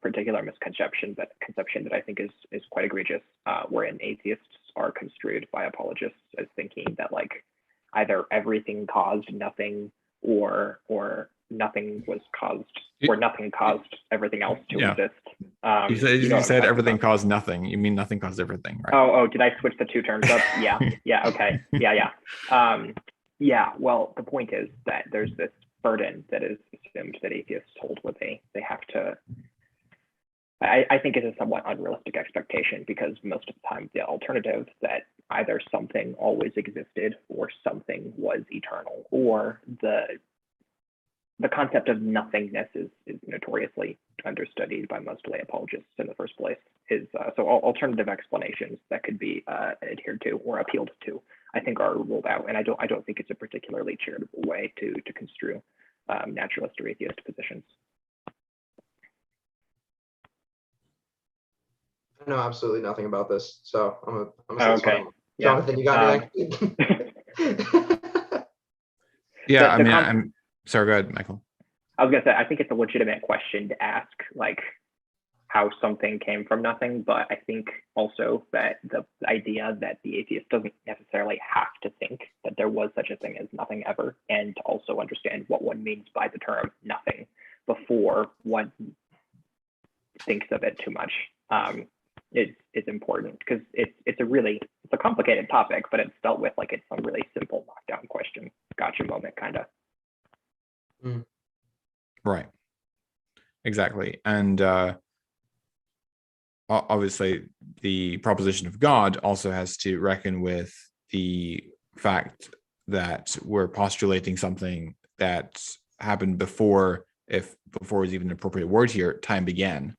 S3: particular misconception that I think is quite egregious, wherein atheists are construed by apologists as thinking that like either everything caused nothing, or nothing was caused, or nothing caused everything else to exist.
S1: You said everything caused nothing. You mean nothing caused everything, right?
S3: Oh, did I switch the two terms up? Yeah, okay, yeah. Well, the point is that there's this burden that is assumed that atheists hold, where they have to. I think it's a somewhat unrealistic expectation, because most of the time the alternative that either something always existed or something was eternal, or the concept of nothingness is notoriously understudied by most lay apologists in the first place. So alternative explanations that could be adhered to or appealed to, I think, are ruled out, and I don't think it's a particularly charitable way to construe naturalist or atheist positions.
S2: I know absolutely nothing about this, so I'm
S3: okay.
S2: Jonathan, you got anything?
S1: Yeah, I'm sorry. Go ahead, Michael.
S3: I was gonna say, I think it's a legitimate question to ask, like how something came from nothing, but I think also that the idea that the atheist doesn't necessarily have to think that there was such a thing as nothing ever, and to also understand what one means by the term nothing before one thinks of it too much, is important, because it's a complicated topic, but it's dealt with like it's some really simple knockdown question, gotcha moment kind of.
S1: Right. Exactly. And obviously the proposition of God also has to reckon with the fact that we're postulating something that happened before, if before is even an appropriate word here, time began.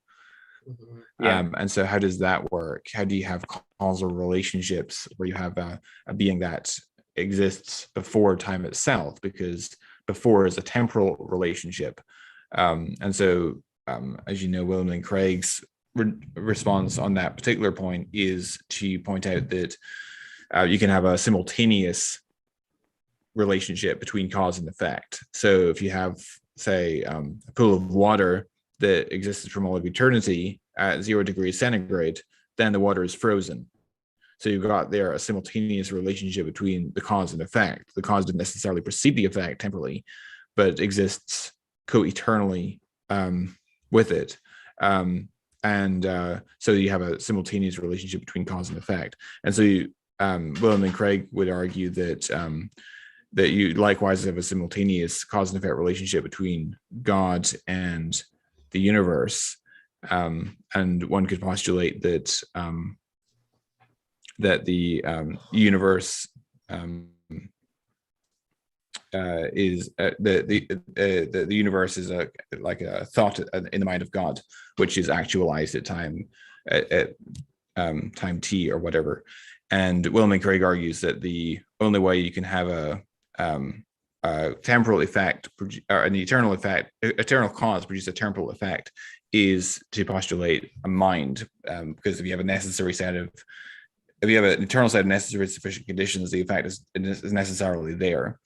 S1: And so how does that work? How do you have causal relationships where you have a being that exists before time itself? Because before is a temporal relationship. And so, as you know, William Lane Craig's response on that particular point is to point out that you can have a simultaneous relationship between cause and effect. So if you have, say, a pool of water that exists from all of eternity at 0 degrees centigrade, then the water is frozen. So you've got there a simultaneous relationship between the cause and effect. The cause didn't necessarily precede the effect temporally, but exists co-eternally with it. So you have a simultaneous relationship between cause and effect. And so William and Craig would argue that that you likewise have a simultaneous cause and effect relationship between God and the universe. And one could postulate that that the universe is the universe is like a thought in the mind of God, which is actualized at time t or whatever. And William Craig argues that the only way you can have a temporal effect or an eternal cause produce a temporal effect is to postulate a mind, because if you have an eternal set of necessary sufficient conditions, the effect is necessarily there.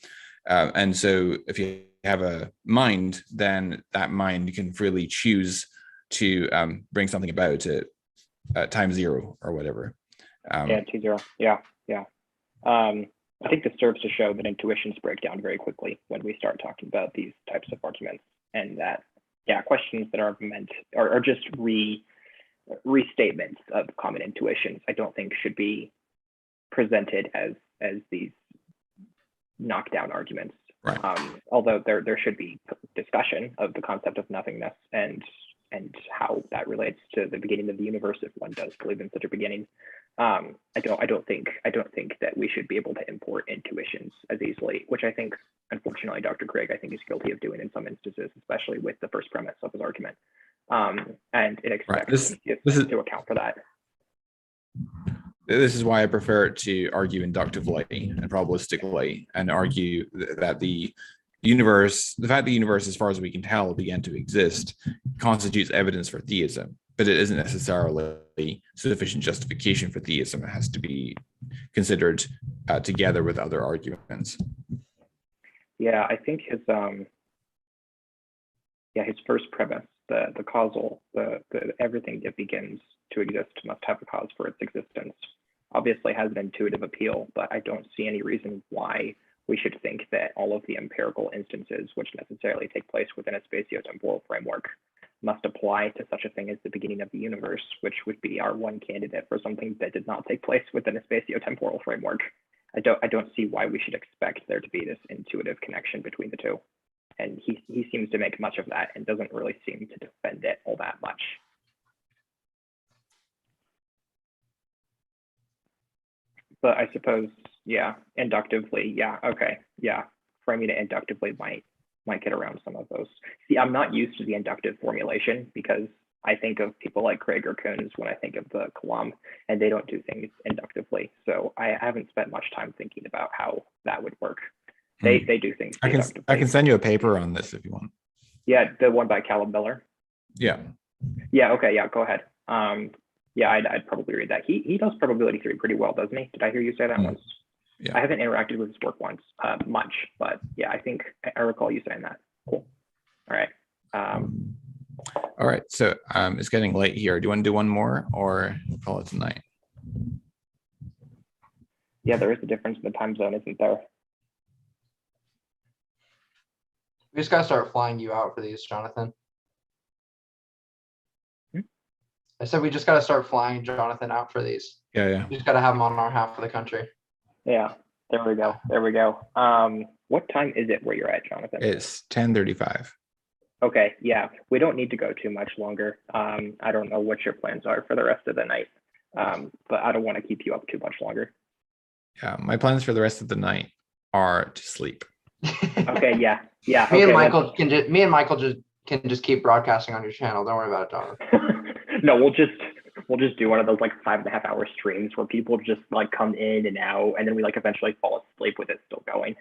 S1: And so if you have a mind, then that mind can freely choose to bring something about at time 0 or whatever.
S3: T0. Yeah. I think this serves to show that intuitions break down very quickly when we start talking about these types of arguments, and that, questions that are meant or just restatements of common intuitions, I don't think should be presented as these knockdown arguments.
S1: Right.
S3: Although there should be discussion of the concept of nothingness and how that relates to the beginning of the universe if one does believe in such a beginning. I don't think that we should be able to import intuitions as easily, which I think, unfortunately, Dr. Craig, I think, is guilty of doing in some instances, especially with the first premise of his argument. And it expects to account for that.
S1: This is why I prefer to argue inductively and probabilistically, and argue that the fact the universe, as far as we can tell, began to exist, constitutes evidence for theism, but it isn't necessarily sufficient justification for theism. It has to be considered together with other arguments.
S3: Yeah, I think his first premise, the causal, the everything that begins to exist must have a cause for its existence, obviously has an intuitive appeal, but I don't see any reason why we should think that all of the empirical instances which necessarily take place within a spatiotemporal framework must apply to such a thing as the beginning of the universe, which would be our one candidate for something that did not take place within a spatiotemporal framework. I don't see why we should expect there to be this intuitive connection between the two. And he seems to make much of that and doesn't really seem to defend it all that much. But I suppose, yeah, inductively, yeah, okay, yeah, framing it inductively might get around some of those. See, I'm not used to the inductive formulation because I think of people like Craig or Coons when I think of the Kalam, and they don't do things inductively. So I haven't spent much time thinking about how that would work. They do things.
S1: I can send you a paper on this if you want.
S3: Yeah, the one by Callum Miller.
S1: Yeah.
S3: Yeah. Okay. Yeah. Go ahead. Yeah, I'd probably read that. He does probability theory pretty well, doesn't he? Did I hear you say that once?
S1: Yeah.
S3: I haven't interacted with his work once much, but yeah, I think I recall you saying that. Cool. All right.
S1: All right. So it's getting late here. Do you want to do one more or call it tonight?
S3: Yeah, there is a difference in the time zone, isn't there?
S2: We just gotta start flying you out for these, Jonathan. I said we just gotta start flying Jonathan out for these.
S1: Yeah.
S2: We just gotta have him on our half of the country.
S3: Yeah. There we go. What time is it where you're at, Jonathan?
S1: It's 10:35.
S3: Okay. Yeah. We don't need to go too much longer. I don't know what your plans are for the rest of the night, but I don't want to keep you up too much longer.
S1: Yeah. My plans for the rest of the night are to sleep.
S3: Okay. Yeah.
S2: Me and Michael can just keep broadcasting on your channel. Don't worry about it, Jonathan.
S3: No, we'll just do one of those like 5.5 hour streams where people just like come in and out, and then we like eventually fall asleep with it still going.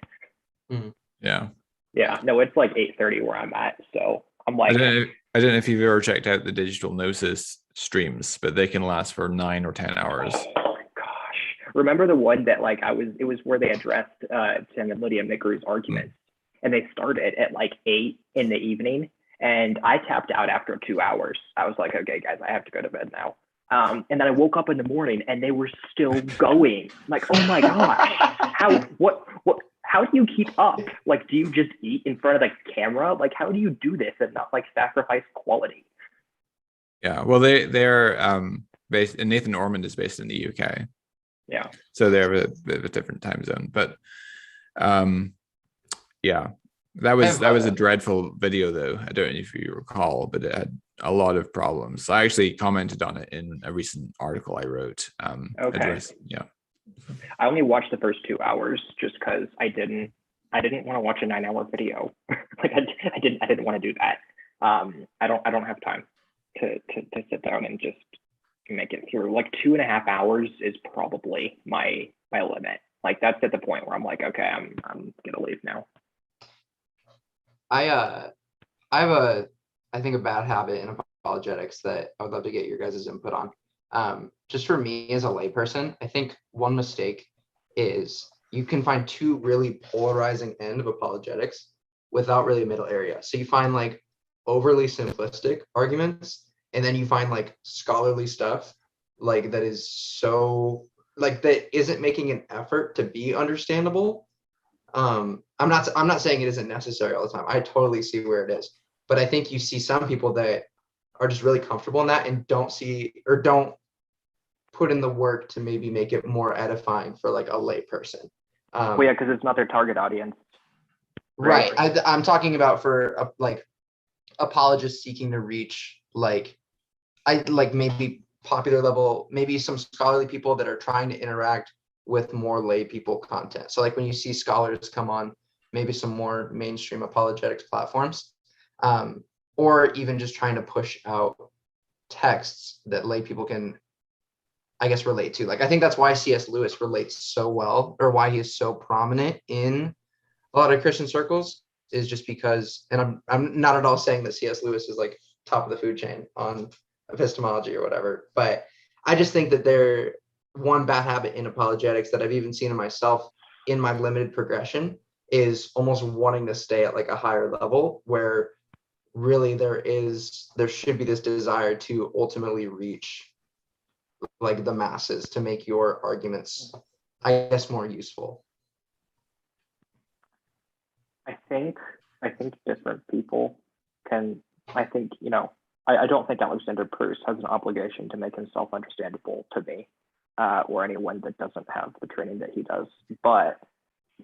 S1: Yeah.
S3: Yeah. No, it's like 8:30 where I'm at, so I'm like.
S1: I don't know if you've ever checked out the Digital Gnosis streams, but they can last for 9 or 10 hours.
S3: Oh my gosh! Remember the one that like it was where they addressed Tim and Lydia Micker's arguments, and they started at like 8 in the evening. And I tapped out after 2 hours. I was like, okay, guys, I have to go to bed now. And then I woke up in the morning and they were still going. Like, oh my gosh, how do you keep up? Like, do you just eat in front of the camera? Like, how do you do this and not like sacrifice quality?
S1: Yeah, well, they're based. And Nathan Ormond is based in the UK.
S3: Yeah.
S1: So they have a bit of a different time zone, but yeah. That was a dreadful video, though. I don't know if you recall, but it had a lot of problems. I actually commented on it in a recent article I wrote.
S3: Okay.
S1: Yeah.
S3: I only watched the first 2 hours just because I didn't want to watch a 9-hour video. Like I didn't want to do that. I don't have time to sit down and just make it through. Like 2.5 hours is probably my limit. Like that's at the point where I'm like, okay, I'm gonna leave now.
S2: I have I think a bad habit in apologetics that I would love to get your guys' input on. Just for me as a layperson, I think one mistake is you can find two really polarizing end of apologetics without really a middle area. So you find like overly simplistic arguments, and then you find like scholarly stuff like that is so like that isn't making an effort to be understandable. I'm not saying it isn't necessary all the time. I totally see where it is, but I think you see some people that are just really comfortable in that and don't see or don't put in the work to maybe make it more edifying for like a lay person.
S3: Well, yeah, because it's not their target audience.
S2: Right. I'm talking about for like apologists seeking to reach like maybe popular level, maybe some scholarly people that are trying to interact with more lay people content. So like when you see scholars come on maybe some more mainstream apologetics platforms, or even just trying to push out texts that lay people can, I guess, relate to. Like, I think that's why C.S. Lewis relates so well, or why he is so prominent in a lot of Christian circles, is just because, and I'm not at all saying that C.S. Lewis is like top of the food chain on epistemology or whatever, but I just think that they're one bad habit in apologetics that I've even seen in myself in my limited progression is almost wanting to stay at like a higher level where really there should be this desire to ultimately reach like the masses to make your arguments, I guess, more useful.
S3: I think different people can, I think, you know, I don't think Alexander Proust has an obligation to make himself understandable to me, or anyone that doesn't have the training that he does. But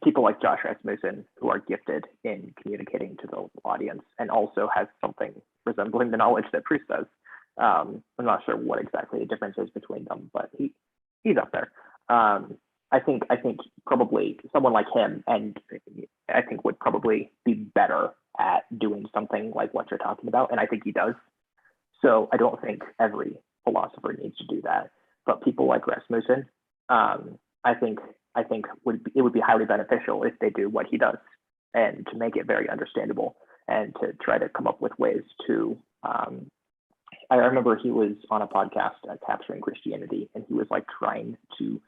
S3: people like Josh Rasmussen, who are gifted in communicating to the audience and also has something resembling the knowledge that Proust does. I'm not sure what exactly the difference is between them, but he's up there. I think probably someone like him, and I think would probably be better at doing something like what you're talking about, and I think he does. So I don't think every philosopher needs to do that, but people like Rasmussen, I think it would be highly beneficial if they do what he does, and to make it very understandable, and to try to come up with ways to. I remember he was on a podcast, Capturing Christianity, and he was like trying to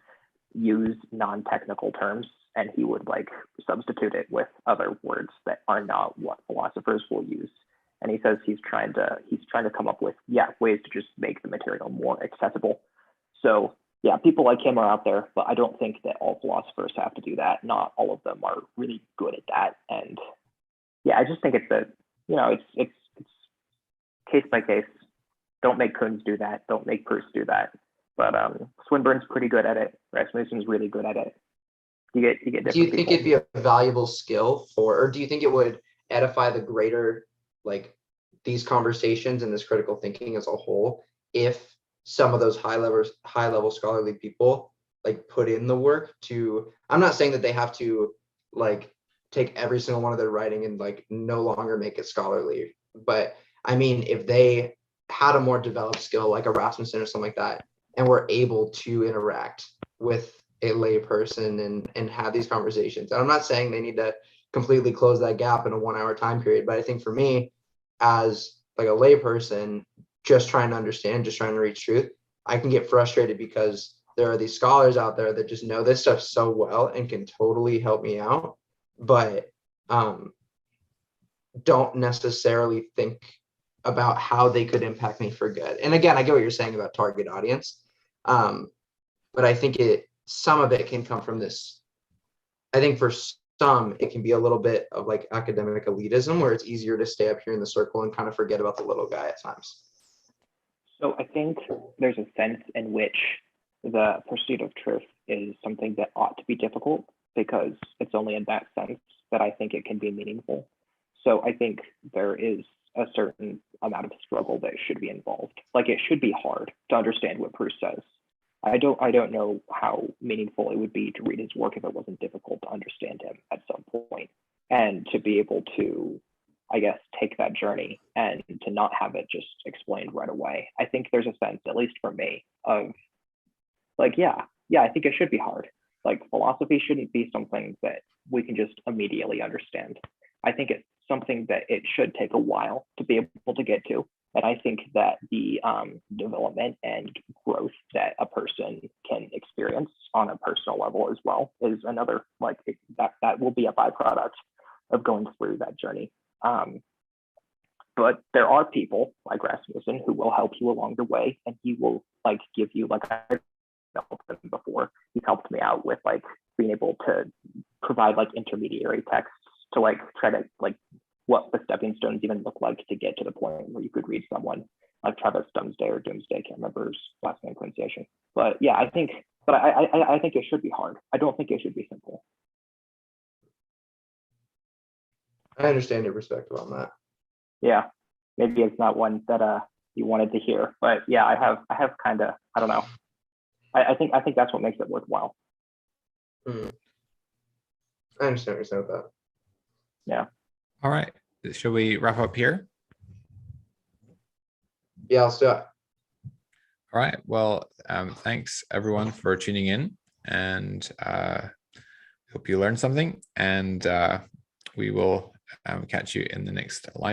S3: use non-technical terms, and he would like substitute it with other words that are not what philosophers will use. And he says he's trying to come up with ways to just make the material more accessible. So yeah, people like him are out there, but I don't think that all philosophers have to do that. Not all of them are really good at that. And yeah, I just think it's case by case. Don't make Kuhns do that. Don't make Proust do that. But Swinburne's pretty good at it. Rasmussen's really good at it. You get different.
S2: Do you think it'd be a valuable skill or do you think it would edify the greater, like, these conversations and this critical thinking as a whole if some of those high level scholarly people like put in the work to, I'm not saying that they have to like take every single one of their writing and like no longer make it scholarly, but I mean, if they had a more developed skill like a Rasmussen or something like that, and were able to interact with a lay person and have these conversations. And I'm not saying they need to completely close that gap in a 1 hour time period, but I think for me, as like a lay person, just trying to understand, just trying to reach truth, I can get frustrated because there are these scholars out there that just know this stuff so well and can totally help me out, but don't necessarily think about how they could impact me for good. And again, I get what you're saying about target audience, but I think some of it can come from this. I think for some, it can be a little bit of like academic elitism where it's easier to stay up here in the circle and kind of forget about the little guy at times.
S3: So I think there's a sense in which the pursuit of truth is something that ought to be difficult, because it's only in that sense that I think it can be meaningful. So I think there is a certain amount of struggle that should be involved. Like, it should be hard to understand what Proust says. I don't know how meaningful it would be to read his work if it wasn't difficult to understand him at some point, and to be able to, I guess, take that journey and to not have it just explained right away. I think there's a sense, at least for me, of like, I think it should be hard. Like, philosophy shouldn't be something that we can just immediately understand. I think it's something that it should take a while to be able to get to. And I think that the development and growth that a person can experience on a personal level as well is another, like, that will be a byproduct of going through that journey. But there are people like Rasmussen who will help you along the way, and he will like give you, like, I've helped him before. He's helped me out with like being able to provide like intermediary texts to like try to like what the stepping stones even look like to get to the point where you could read someone like Travis Doomsday or Doomsday, can't remember his last name pronunciation. But yeah, I think it should be hard. I don't think it should be simple.
S2: I understand your perspective on that.
S3: Yeah, maybe it's not one that you wanted to hear, but yeah, I have kind of, I don't know. I think that's what makes it worthwhile.
S2: I understand what you're saying with that.
S3: Yeah.
S1: All right. Shall we wrap up here?
S2: Yeah, let's do it.
S1: All right. Well, thanks everyone for tuning in, and hope you learned something, and we will catch you in the next live.